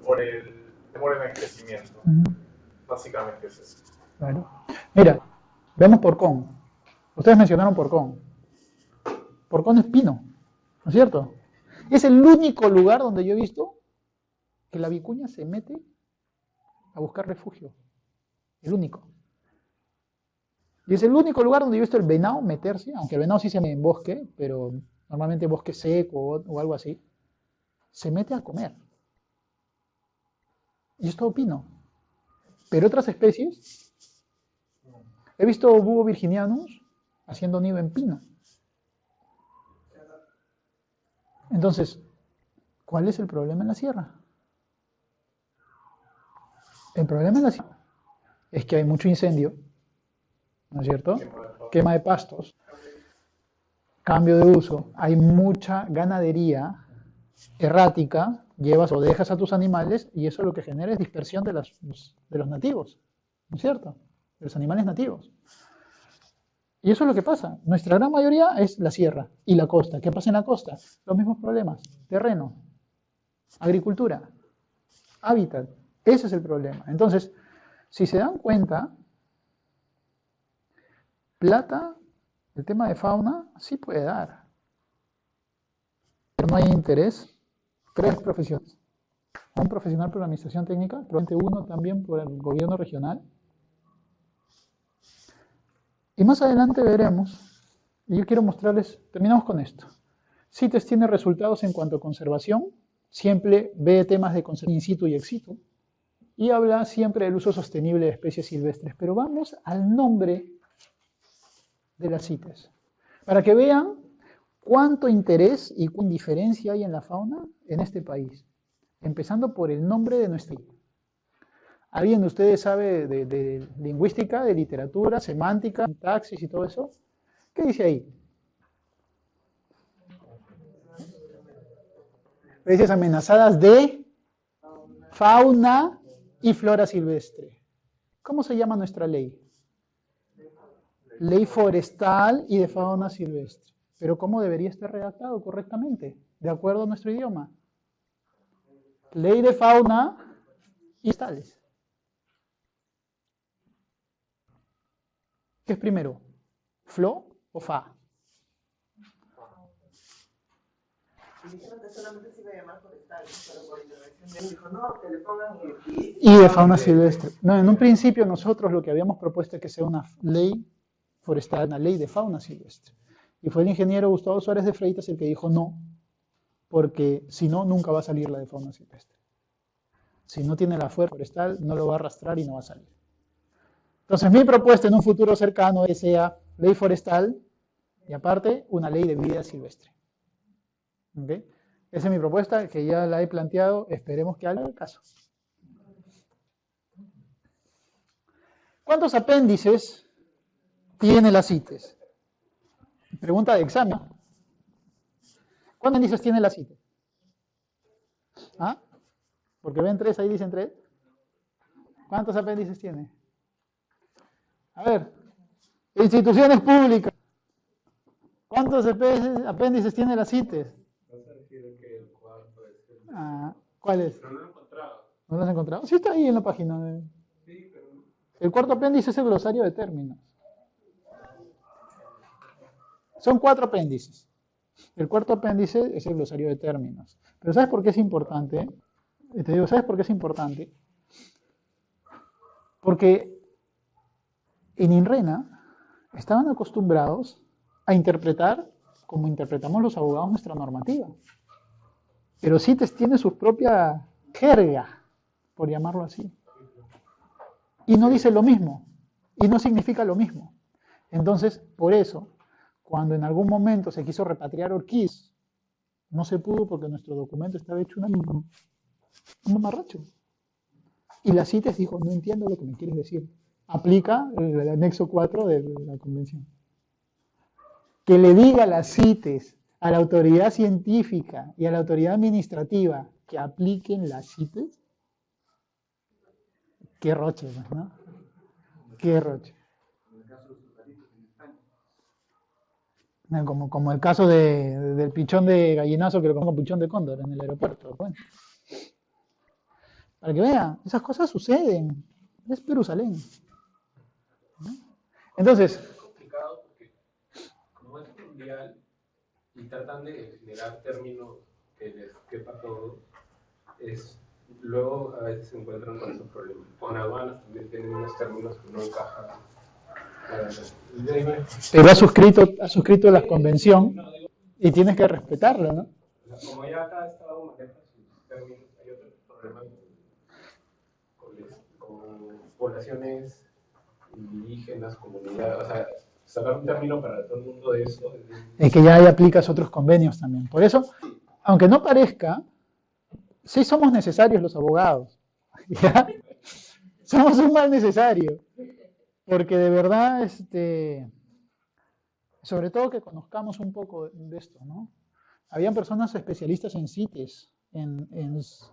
por el temor en el crecimiento. Básicamente es eso.
Claro. Mira, veamos Porcón. Ustedes mencionaron Porcón. Porcón es pino, ¿no es cierto? Es el único lugar donde yo he visto que la vicuña se mete a buscar refugio. El único. Y es el único lugar donde yo he visto el venado meterse, aunque el venado sí se mete en bosque, pero normalmente bosque seco o algo así, se mete a comer. Y esto opino. Pero otras especies, he visto búho virginianus haciendo nido en pino. Entonces, ¿cuál es el problema en la sierra? El problema en la sierra es que hay mucho incendio, ¿no es cierto? Quema de pastos, cambio de uso, hay mucha ganadería errática, llevas o dejas a tus animales y eso lo que genera es dispersión de los nativos, ¿no es cierto? De los animales nativos. Y eso es lo que pasa. Nuestra gran mayoría es la sierra y la costa. ¿Qué pasa en la costa? Los mismos problemas. Terreno, agricultura, hábitat. Ese es el problema. Entonces, si se dan cuenta, plata, el tema de fauna, sí puede dar. Pero no hay interés. 3 profesiones. Un profesional por la administración técnica, probablemente uno también por el gobierno regional. Y más adelante veremos, y yo quiero mostrarles, terminamos con esto. CITES tiene resultados en cuanto a conservación, siempre ve temas de conservación in situ y ex situ, y habla siempre del uso sostenible de especies silvestres. Pero vamos al nombre de las CITES, para que vean cuánto interés y cuánta indiferencia hay en la fauna en este país, empezando por el nombre de nuestra ley. ¿Alguien de ustedes sabe de lingüística, de literatura, semántica, sintaxis y todo eso? ¿Qué dice ahí? Especies amenazadas de fauna y flora silvestre. ¿Cómo se llama nuestra ley? Ley forestal y de fauna silvestre. Pero ¿cómo debería estar redactado correctamente? De acuerdo a nuestro idioma. Ley de fauna y forestales. ¿Qué es primero? ¿Flo o fa?
Dijeron que solamente se iba a llamar forestal, pero por intervención de él dijo, no, que le pongan
Y de fauna silvestre. No, en un principio nosotros lo que habíamos propuesto es que sea una ley forestal, una ley de fauna silvestre. Y fue el ingeniero Gustavo Suárez de Freitas el que dijo no, porque si no, nunca va a salir la de fauna silvestre. Si no tiene la fuerza forestal, no lo va a arrastrar y no va a salir. Entonces mi propuesta en un futuro cercano es que sea ley forestal y aparte una ley de vida silvestre. ¿Okay? Esa es mi propuesta, que ya la he planteado, esperemos que haga el caso. ¿Cuántos apéndices tiene la CITES? Pregunta de examen. ¿Cuántos apéndices tiene la CITES? ¿Ah? Porque ven 3, ahí dicen 3. ¿Cuántos apéndices tiene? A ver, instituciones públicas. ¿Cuántos apéndices tiene la CITES? Ah, ¿cuál es?
Pero no lo he encontrado.
¿No lo has encontrado? Sí está ahí en la página.
Sí, pero...
El cuarto apéndice es el glosario de términos. Son 4 apéndices. El cuarto apéndice es el glosario de términos. Pero ¿sabes por qué es importante? Te digo, ¿sabes por qué es importante? Porque en INRENA estaban acostumbrados a interpretar como interpretamos los abogados nuestra normativa. Pero CITES tiene su propia jerga, por llamarlo así. Y no dice lo mismo, y no significa lo mismo. Entonces, por eso, cuando en algún momento se quiso repatriar Orquiz, no se pudo porque nuestro documento estaba hecho un mamarracho. Y la CITES dijo, no entiendo lo que me quieres decir. Aplica el anexo 4 de la convención. Que le diga a la CITES, a la autoridad científica y a la autoridad administrativa que apliquen las CITES, qué roche, ¿no? Qué roche. Como el caso del pichón de gallinazo que lo pongo pichón de cóndor en el aeropuerto. Bueno. Para que vean, esas cosas suceden. Es Jerusalén. ¿No? Entonces...
Es complicado porque como es mundial y tratan de generar términos que les quepa a todos,
luego a veces se encuentran con esos problemas. Con aduanas también tienen unos términos que no encajan.
Pero has suscrito la convención y tienes que respetarla, ¿no?
Como ya cada estado maneja sus términos, hay otros problemas con poblaciones indígenas, comunidades, o sea, sacar un término para todo el mundo de eso.
Es que ya ahí aplicas otros convenios también. Por eso, aunque no parezca, sí somos necesarios los abogados. ¿Ya? Somos un mal necesario. Porque de verdad, sobre todo que conozcamos un poco de esto, ¿no? Habían personas especialistas en CITES, en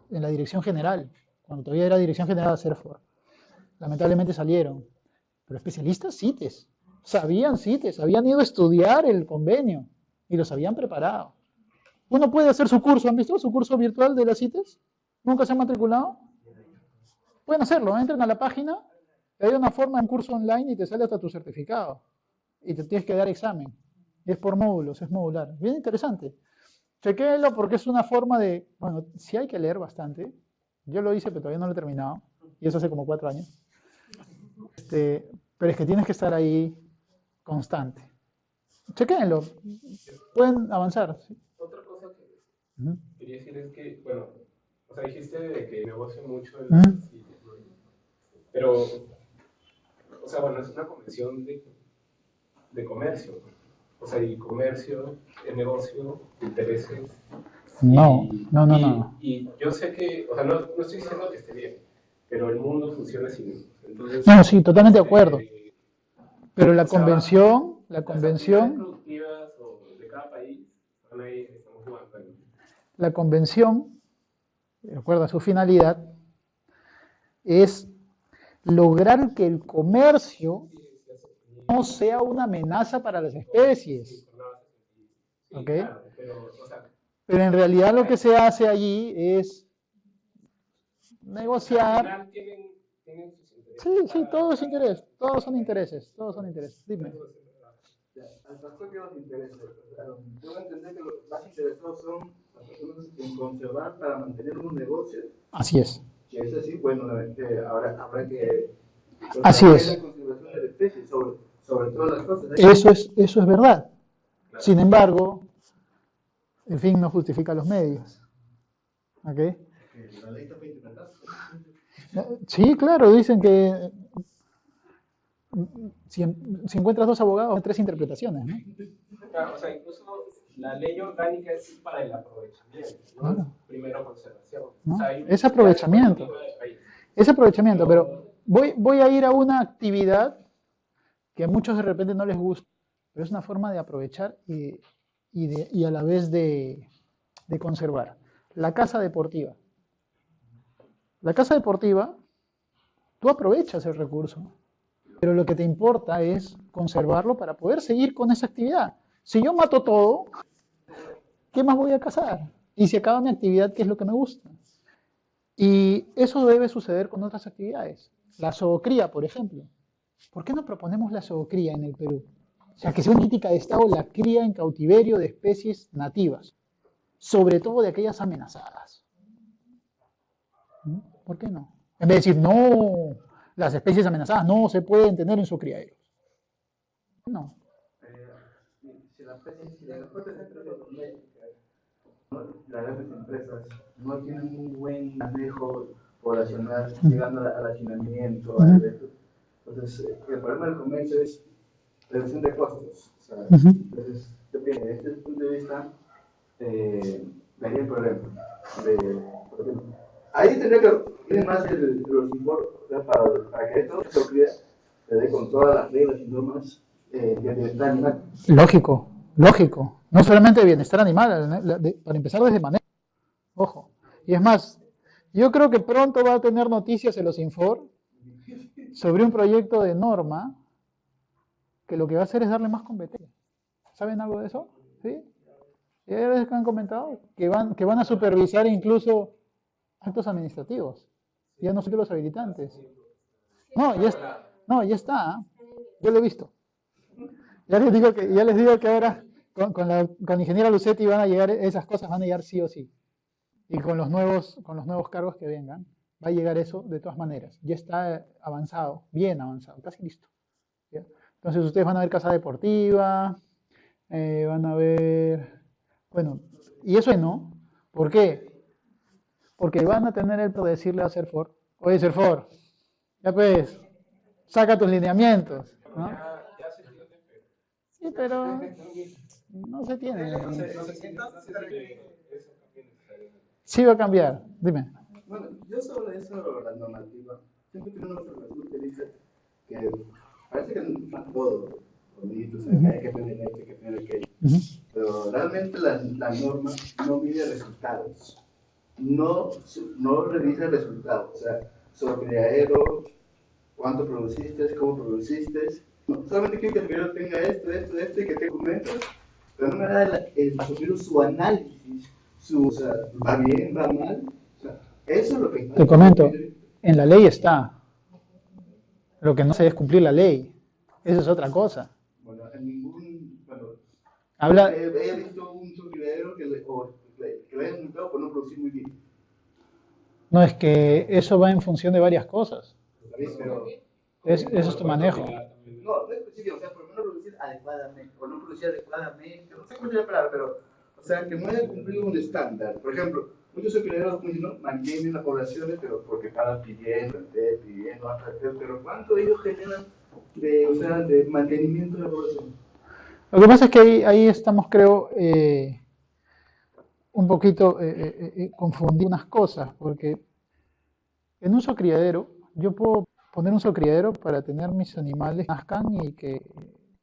la dirección general, cuando todavía era dirección general de CERFOR. Lamentablemente salieron. Pero especialistas CITES, sabían CITES, habían ido a estudiar el convenio y los habían preparado. Uno puede hacer su curso, ¿han visto su curso virtual de las CITES? ¿Nunca se han matriculado? Pueden hacerlo, entren a la página, te da una forma en curso online y te sale hasta tu certificado. Y te tienes que dar examen. Es por módulos, es modular. Bien interesante. Chequéenlo porque es una forma de... Bueno, sí hay que leer bastante. Yo lo hice, pero todavía no lo he terminado. Y eso hace como 4 años. Pero es que tienes que estar ahí constante. Chequéenlo. Pueden avanzar. ¿Sí?
Otra cosa que quería decir es que, bueno, o sea, dijiste de que negocio mucho en sitios, ¿no? Pero, o sea, bueno, es una convención de comercio. O sea, y comercio, el negocio, intereses.
No.
Y yo sé que, o sea, no estoy diciendo que esté bien, pero el mundo funciona así. Entonces,
No, sí, totalmente de acuerdo. Pero la convención...
Las actividades productivas de cada país, ahí estamos jugando.
La convención, recuerda su finalidad, es lograr que el comercio no sea una amenaza para las especies. ¿Ok? Pero en realidad lo que se hace allí es negociar. Sí, todo es interés, todos son intereses. Dime.
Hasta que los intereses. Debo entender que los más interesados son las personas en conservar para mantener un negocio.
Así es.
Si es así, bueno, ahora habrá que...
Así es.
La conservación de la especie, sobre todas las cosas.
Eso es verdad. Sin embargo, el fin no justifica los medios. ¿Ok?
La ley está para interpretar.
Sí, claro, dicen que si encuentras 2 abogados, hay 3 interpretaciones, ¿no?
Claro, o sea, incluso la ley orgánica es para el aprovechamiento, ¿no?
Claro.
Primero conservación.
¿No?
O sea,
Es aprovechamiento. Es aprovechamiento, pero voy a ir a una actividad que a muchos de repente no les gusta, pero es una forma de aprovechar y a la vez de conservar. La casa deportiva. La casa deportiva, tú aprovechas el recurso, pero lo que te importa es conservarlo para poder seguir con esa actividad. Si yo mato todo, ¿qué más voy a cazar? Y si acaba mi actividad, ¿qué es lo que me gusta? Y eso debe suceder con otras actividades. La zoocría, por ejemplo. ¿Por qué no proponemos la zoocría en el Perú? O sea, que sea una política de Estado la cría en cautiverio de especies nativas, sobre todo de aquellas amenazadas. ¿Por qué no? En vez de decir, no, las especies amenazadas no se pueden tener en sus criaderos. No.
Si las grandes empresas no tienen un buen manejo poblacional, llegando al hacinamiento, entonces el problema del comercio es reducción de costos. O sea, entonces, desde este punto de vista, vería el problema. Por ejemplo, ahí tendría que ir más los informes para que esto se dé con todas las reglas y normas de bienestar animal.
Lógico. No solamente de bienestar animal, para empezar desde manejo. Ojo. Y es más, yo creo que pronto va a tener noticias en los Infor sobre un proyecto de norma que lo que va a hacer es darle más competencia. ¿Saben algo de eso? ¿Sí? Ya les han comentado que van a supervisar incluso actos administrativos. Ya no solo los habilitantes. No, ya está. Yo lo he visto. Ya les digo que ahora con la ingeniera Lucetti van a llegar, esas cosas van a llegar sí o sí. Y con los nuevos cargos que vengan, va a llegar eso de todas maneras. Ya está avanzado, bien avanzado, casi listo. ¿Ya? Entonces ustedes van a ver casa deportiva, van a ver, bueno, y eso no. ¿Por qué? Porque van a tener el poder de decirle a Serfor, oye Serfor, ya pues, saca tus lineamientos, ¿no?
Ya se tiene,
Sí, pero no se tiene.
no sé si eso también necesariamente.
Sí va a cambiar, dime.
Bueno, yo sobre eso, la normativa, siempre tengo una observación que dice que parece que no está todo bonito, o sea, que hay que tener esto, hay que tener aquello. Pero realmente la norma no mide resultados, no revisa resultados, o sea, sobre criadero, cuánto produciste, cómo produciste. No, solamente quiero que el criadero tenga esto, y que tenga documentos, pero no me da su análisis, o sea, va bien, va mal. O sea, eso es lo que...
Te comento, en la ley está. Lo que no se es cumplir la ley. Eso es otra cosa.
Bueno, en ningún... Bueno,
Habla...
he visto un criadero que le hayan multado por no producir muy bien.
No, es que eso va en función de varias cosas.
Pero...
Eso es tu manejo.
No es específico, o sea, por lo menos producir adecuadamente, o no producir adecuadamente, no sé cómo es la palabra, pero, o sea, que no haya cumplido un estándar. Por ejemplo, muchos criaderos ¿no? mantienen las poblaciones, pero porque estaban pidiendo, pero ¿cuánto ellos generan de mantenimiento de la población?
Lo que pasa es que ahí estamos, creo, un poquito confundiendo unas cosas, porque en un criadero, yo puedo poner un criadero para tener mis animales que nazcan y que,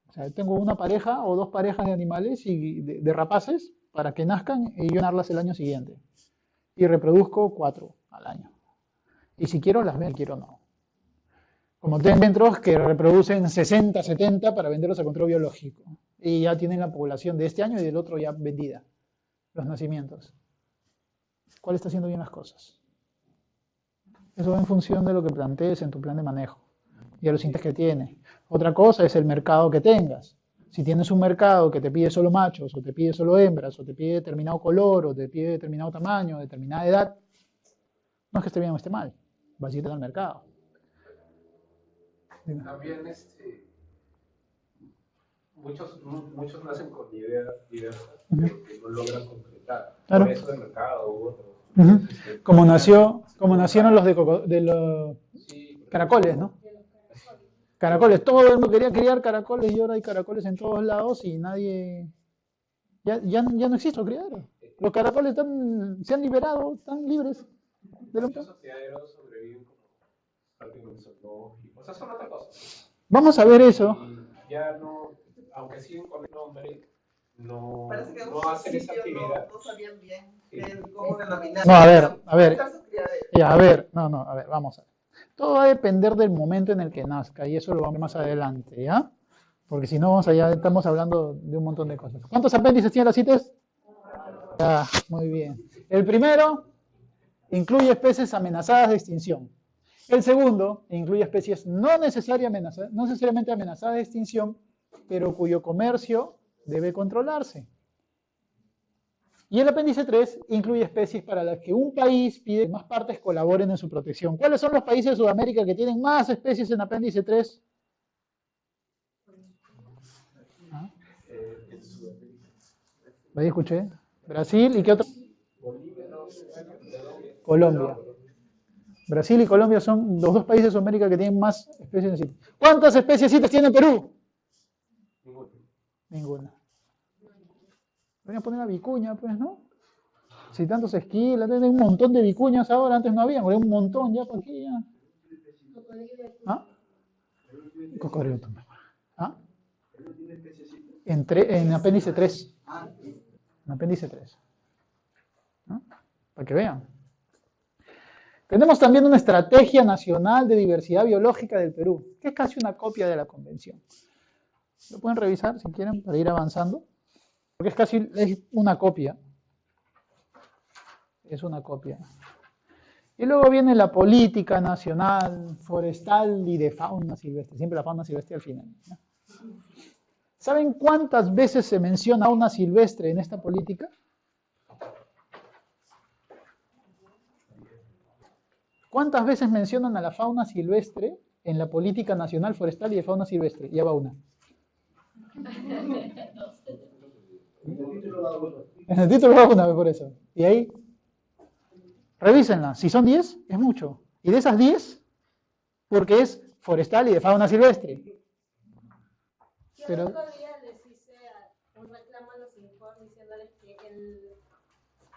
o sea, tengo una pareja o dos parejas de animales y de rapaces para que nazcan y yo ganarlas el año siguiente. Y reproduzco 4 al año. Y si quiero las vendo, quiero no. Como tengo centros que reproducen 60, 70 para venderlos a control biológico. Y ya tienen la población de este año y del otro ya vendida. Los nacimientos. ¿Cuál está haciendo bien las cosas? Eso va en función de lo que plantees en tu plan de manejo y a los intereses que tiene. Otra cosa es el mercado que tengas. Si tienes un mercado que te pide solo machos, o te pide solo hembras, o te pide determinado color, o te pide determinado tamaño, determinada edad, no es que esté bien o esté mal, vas a ir al mercado. Dime.
También muchos nacen con ideas diversas, pero que no logran concretar.
Claro.
Por eso el mercado u otro.
Como nacieron los de los caracoles, ¿no? Caracoles, todo el mundo quería criar caracoles y ahora hay caracoles en todos lados y nadie... Ya no existe los criaderos. Los caracoles se han liberado, están libres.
Muchos criaderos sobreviven como parte de un zoológico. O sea, son otra cosa.
Vamos a ver eso.
Y ya no, aunque siguen con el nombre, no
hacen
esa actividad.
No sabían bien cómo denominar.
No, a ver, vamos a ver. Todo va a depender del momento en el que nazca y eso lo vamos a ver más adelante, ¿ya? Porque si no, ya estamos hablando de un montón de cosas. ¿Cuántos apéndices tiene la CITES? Ah, muy bien. El primero incluye especies amenazadas de extinción. El segundo incluye especies no necesariamente amenazadas de extinción, pero cuyo comercio debe controlarse. Y el apéndice 3 incluye especies para las que un país pide que más partes colaboren en su protección. ¿Cuáles son los países de Sudamérica que tienen más especies en apéndice 3? Ahí escuché. Brasil y ¿qué otro? Colombia. Brasil y Colombia son los dos países de Sudamérica que tienen más especies en CITES. ¿Cuántas especies CITES tiene Perú? Ninguna. Voy a poner la vicuña, pues, ¿no? Si tanto se esquila, hay un montón de vicuñas ahora, antes no había, ahora hay un montón ya por aquí. Ya. ¿Ah? Cocodrilo tumba. ¿Ah? En apéndice 3. En apéndice 3. ¿No? Para que vean. Tenemos también una estrategia nacional de diversidad biológica del Perú, que es casi una copia de la convención. Lo pueden revisar si quieren para ir avanzando. Porque es una copia. Es una copia. Y luego viene la política nacional, forestal y de fauna silvestre. Siempre la fauna silvestre al final, ¿no? ¿Saben cuántas veces se menciona fauna silvestre en esta política? ¿Cuántas veces mencionan a la fauna silvestre en la política nacional forestal y de fauna silvestre? Ya va una. En el título va una, por eso. Y ahí, revísenla. Si son 10, es mucho. Y de esas 10, porque es forestal y de fauna silvestre. Pero,
otro día les hice un reclamo a los informes diciéndoles que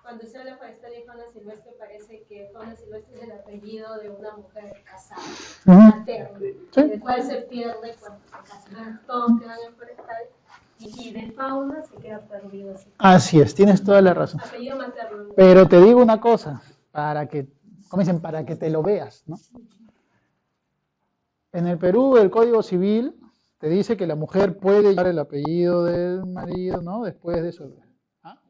cuando se habla forestal y fauna silvestre parece que fauna silvestre es el apellido de una mujer casada, materna,
¿sí?
el cual se pierde cuando se casan. Todos quedan en forestal y de fauna se queda perdido así.
Así es, tienes toda la razón.
Apellido materno.
Pero te digo una cosa, para que, como dicen, para que te lo veas, ¿no? En el Perú, el Código Civil te dice que la mujer puede llevar el apellido del marido, ¿no? Después de eso. ¿Ah?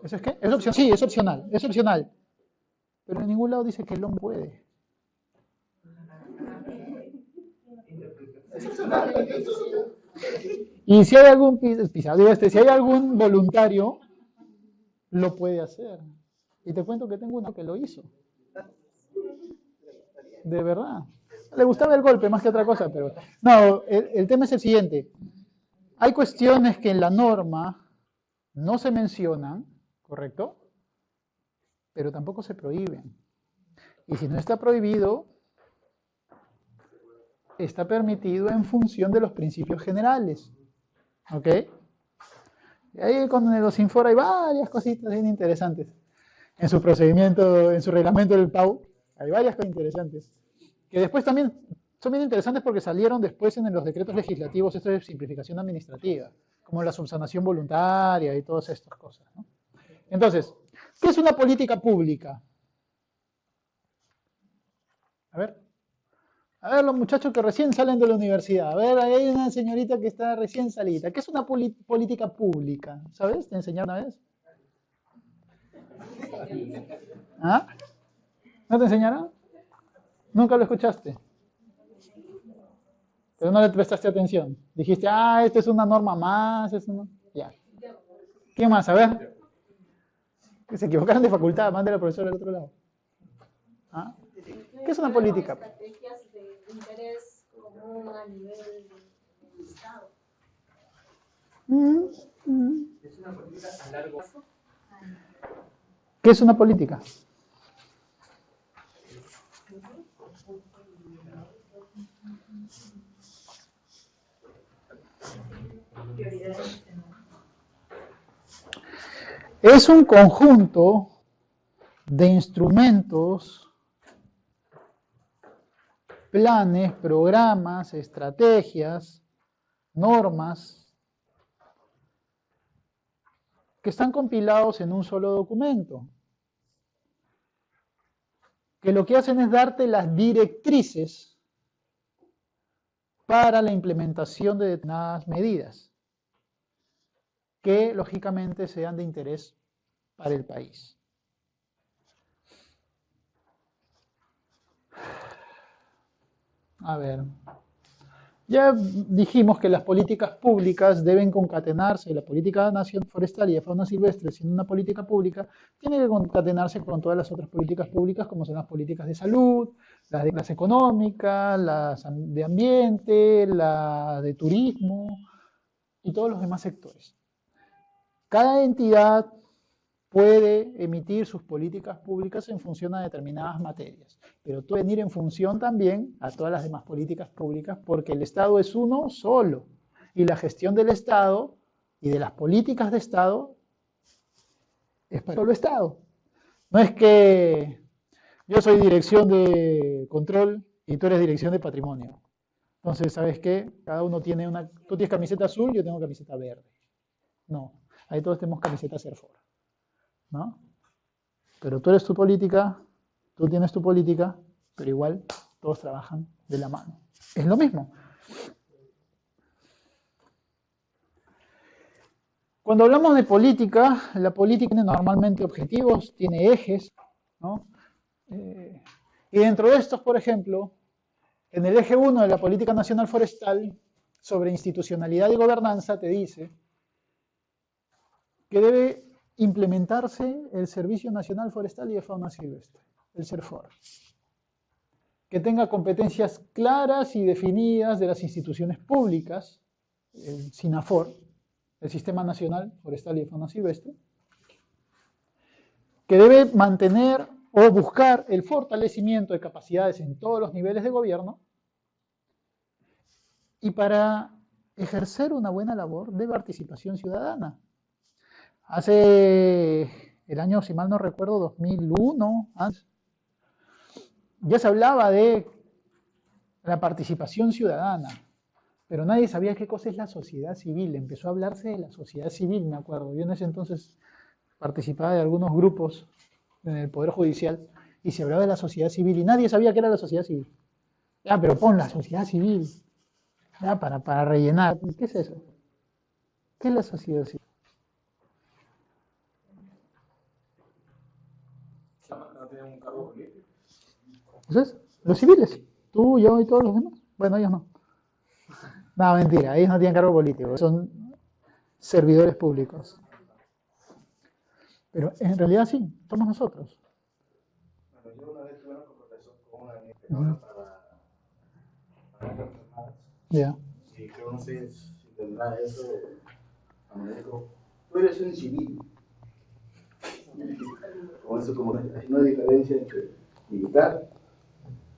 ¿Eso es qué? ¿Es opcional? Sí, es opcional, es opcional. Pero en ningún lado dice que el hombre puede. Y si hay algún si hay algún voluntario, lo puede hacer. Y te cuento que tengo uno que lo hizo. De verdad. Le gustaba el golpe más que otra cosa, pero... No, el tema es el siguiente. Hay cuestiones que en la norma no se mencionan, ¿correcto? Pero tampoco se prohíben. Y si no está prohibido, está permitido en función de los principios generales. ¿Ok? Y ahí con los Sinfora hay varias cositas bien interesantes. En su procedimiento, en su reglamento del PAU, hay varias cosas interesantes. Que después también son bien interesantes porque salieron después en los decretos legislativos, esto de simplificación administrativa, como la subsanación voluntaria y todas estas cosas, ¿no? Entonces, ¿qué es una política pública? A ver los muchachos que recién salen de la universidad, a ver, ahí hay una señorita que está recién salida. ¿Qué es una política pública? ¿Sabes? ¿Te enseñaron una vez? ¿Ah? ¿No te enseñaron? ¿Nunca lo escuchaste? Pero no le prestaste atención. Dijiste, esto es una norma más, es una... Ya. ¿Qué más? A ver. Que se equivocaron de facultad, mande al profesor al otro lado. ¿Ah? ¿Qué es una política?
Estrategias de interés común a nivel del Estado.
Es una política a largo plazo.
¿Qué es una política? Es un conjunto de instrumentos, planes, programas, estrategias, normas, que están compilados en un solo documento, que lo que hacen es darte las directrices para la implementación de determinadas medidas, que lógicamente sean de interés para el país. A ver, ya dijimos que las políticas públicas deben concatenarse, la política nacional forestal y de fauna silvestre, siendo una política pública, tiene que concatenarse con todas las otras políticas públicas, como son las políticas de salud, las económicas, las de ambiente, las de turismo y todos los demás sectores. Cada entidad puede emitir sus políticas públicas en función a determinadas materias, pero puede venir en función también a todas las demás políticas públicas porque el Estado es uno solo y la gestión del Estado y de las políticas de Estado es para el solo Estado. No es que yo soy dirección de control y tú eres dirección de patrimonio. Entonces, ¿sabes qué? Cada uno tiene tú tienes camiseta azul, yo tengo camiseta verde. No, ahí todos tenemos camiseta Serfor, ¿no? Pero tú eres tu política, tú tienes tu política, pero igual todos trabajan de la mano. Es lo mismo. Cuando hablamos de política, la política tiene normalmente objetivos, tiene ejes, ¿no? Y dentro de estos, por ejemplo, en el eje 1 de la Política Nacional Forestal, sobre institucionalidad y gobernanza, te dice que debe implementarse el Servicio Nacional Forestal y de Fauna Silvestre. el CERFOR. Que tenga competencias claras y definidas de las instituciones públicas, el SINAFOR, el Sistema Nacional Forestal y de Fauna Silvestre, que debe mantener o buscar el fortalecimiento de capacidades en todos los niveles de gobierno, y para ejercer una buena labor de participación ciudadana. Hace el año, si mal no recuerdo, 2001, antes, ya se hablaba de la participación ciudadana, pero nadie sabía qué cosa es la sociedad civil. Empezó a hablarse de la sociedad civil, me acuerdo. Yo en ese entonces participaba de algunos grupos en el Poder Judicial y se hablaba de la sociedad civil y nadie sabía qué era la sociedad civil. Ya, pero pon la sociedad civil, ya, para rellenar. ¿Qué es eso? ¿Qué es la sociedad civil?
¿No tienen un cargo político?
Entonces, los civiles, tú, yo y todos los demás. Bueno, ellos no. No, mentira, ellos no tienen cargo político, son servidores públicos. Pero en realidad sí, somos nosotros.
Bueno, yo una vez tuve una conversación con una amiga para enfermadas.
Ya.
Y creo, no sé si tendrá eso. Me dijo, tú eres un civil. Con eso, como hay una diferencia entre militar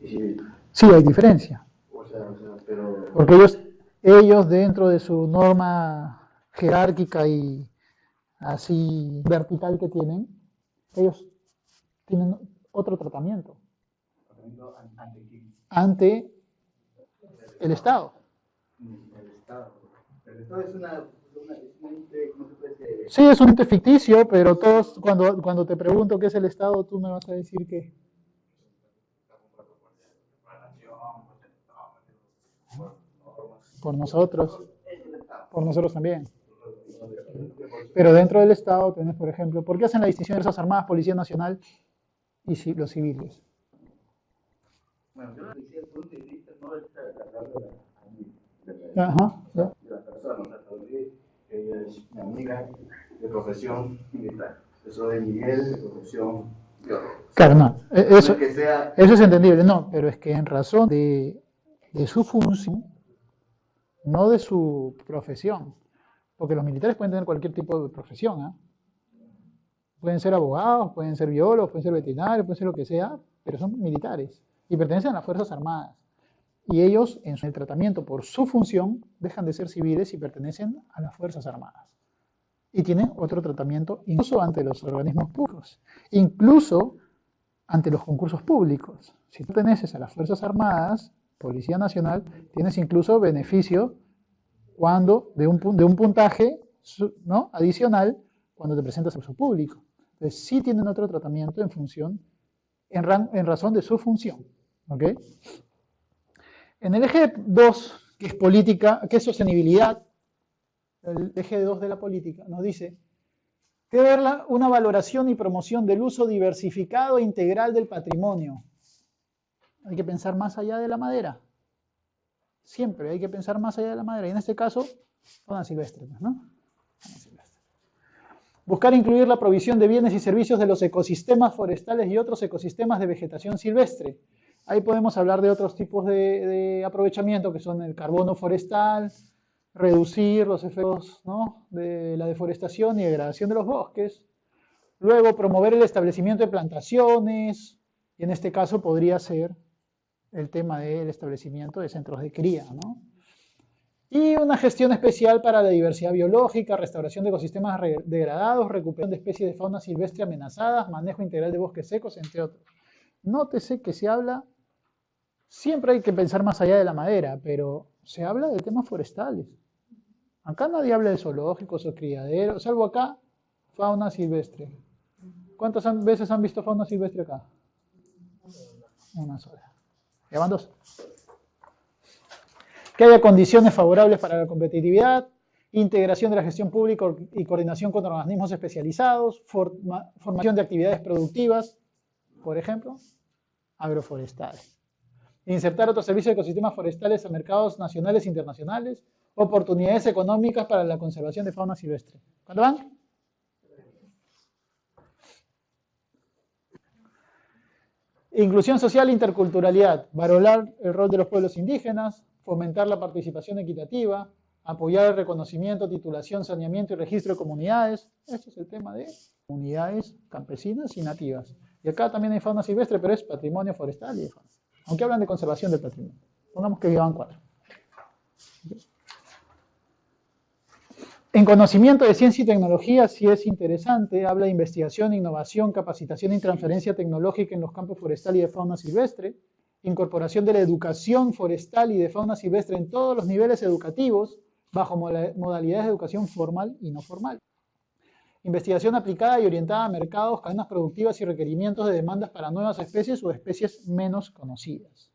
y civil.
Sí, hay diferencia.
O sea, pero.
Porque ellos dentro de su norma jerárquica y así vertical que tienen, ellos tienen otro tratamiento ante el Estado.
El Estado. El Estado es un ente, ¿cómo se puede decir?
Sí, es un ente ficticio, pero todos, cuando te pregunto qué es el Estado, tú me vas a decir que por nosotros también. Pero dentro del Estado tenés, por ejemplo, ¿por qué hacen la distinción de Fuerzas Armadas, Policía Nacional y los civiles?
Bueno, yo lo decía desde el punto de vista no de
Ajá, ya.
la persona, o sea, porque ella es mi amiga de profesión militar. Eso de Miguel, de profesión bióloga.
Claro, no, eso
Que sea,
es entendible, no, pero es que en razón de su función, no de su profesión, porque los militares pueden tener cualquier tipo de profesión, ¿eh? Pueden ser abogados, pueden ser biólogos, pueden ser veterinarios, pueden ser lo que sea, pero son militares y pertenecen a las Fuerzas Armadas. Y ellos, en el tratamiento por su función, dejan de ser civiles y pertenecen a las Fuerzas Armadas. Y tienen otro tratamiento incluso ante los organismos públicos, incluso ante los concursos públicos. Si tú perteneces a las Fuerzas Armadas, Policía Nacional, tienes incluso beneficio cuando de un puntaje, ¿no?, adicional cuando te presentas a uso público. Entonces sí tienen otro tratamiento en función, en razón de su función. ¿Ok? En el eje 2, que es política, que es sostenibilidad, el eje 2 de la política, nos dice que debe haber una valoración y promoción del uso diversificado e integral del patrimonio. Hay que pensar más allá de la madera. Siempre hay que pensar más allá de la madera. Y en este caso, fauna silvestre, ¿no? Buscar incluir la provisión de bienes y servicios de los ecosistemas forestales y otros ecosistemas de vegetación silvestre. Ahí podemos hablar de otros tipos de aprovechamiento, que son el carbono forestal, reducir los efectos, ¿no?, de la deforestación y degradación de los bosques. Luego, promover el establecimiento de plantaciones, y en este caso podría ser el tema del establecimiento de centros de cría, ¿no? Y una gestión especial para la diversidad biológica, restauración de ecosistemas degradados, recuperación de especies de fauna silvestre amenazadas, manejo integral de bosques secos, entre otros. Nótese que se habla, siempre hay que pensar más allá de la madera, pero se habla de temas forestales. Acá nadie habla de zoológicos o criaderos, salvo acá, fauna silvestre. ¿Cuántas veces han visto fauna silvestre acá? Una sola. Ya van dos. Que haya condiciones favorables para la competitividad, integración de la gestión pública y coordinación con organismos especializados, formación de actividades productivas, por ejemplo, agroforestales. Insertar otros servicios de ecosistemas forestales a mercados nacionales e internacionales, oportunidades económicas para la conservación de fauna silvestre. ¿Cuándo van? Inclusión social e interculturalidad, valorar el rol de los pueblos indígenas, fomentar la participación equitativa, apoyar el reconocimiento, titulación, saneamiento y registro de comunidades. Este es el tema de comunidades campesinas y nativas. Y acá también hay fauna silvestre, pero es patrimonio forestal y de fauna. Aunque hablan de conservación del patrimonio. Pongamos que llevan 4. En conocimiento de ciencia y tecnología sí es interesante, habla de investigación, innovación, capacitación y transferencia tecnológica en los campos forestal y de fauna silvestre, incorporación de la educación forestal y de fauna silvestre en todos los niveles educativos, bajo modalidades de educación formal y no formal. Investigación aplicada y orientada a mercados, cadenas productivas y requerimientos de demandas para nuevas especies o especies menos conocidas.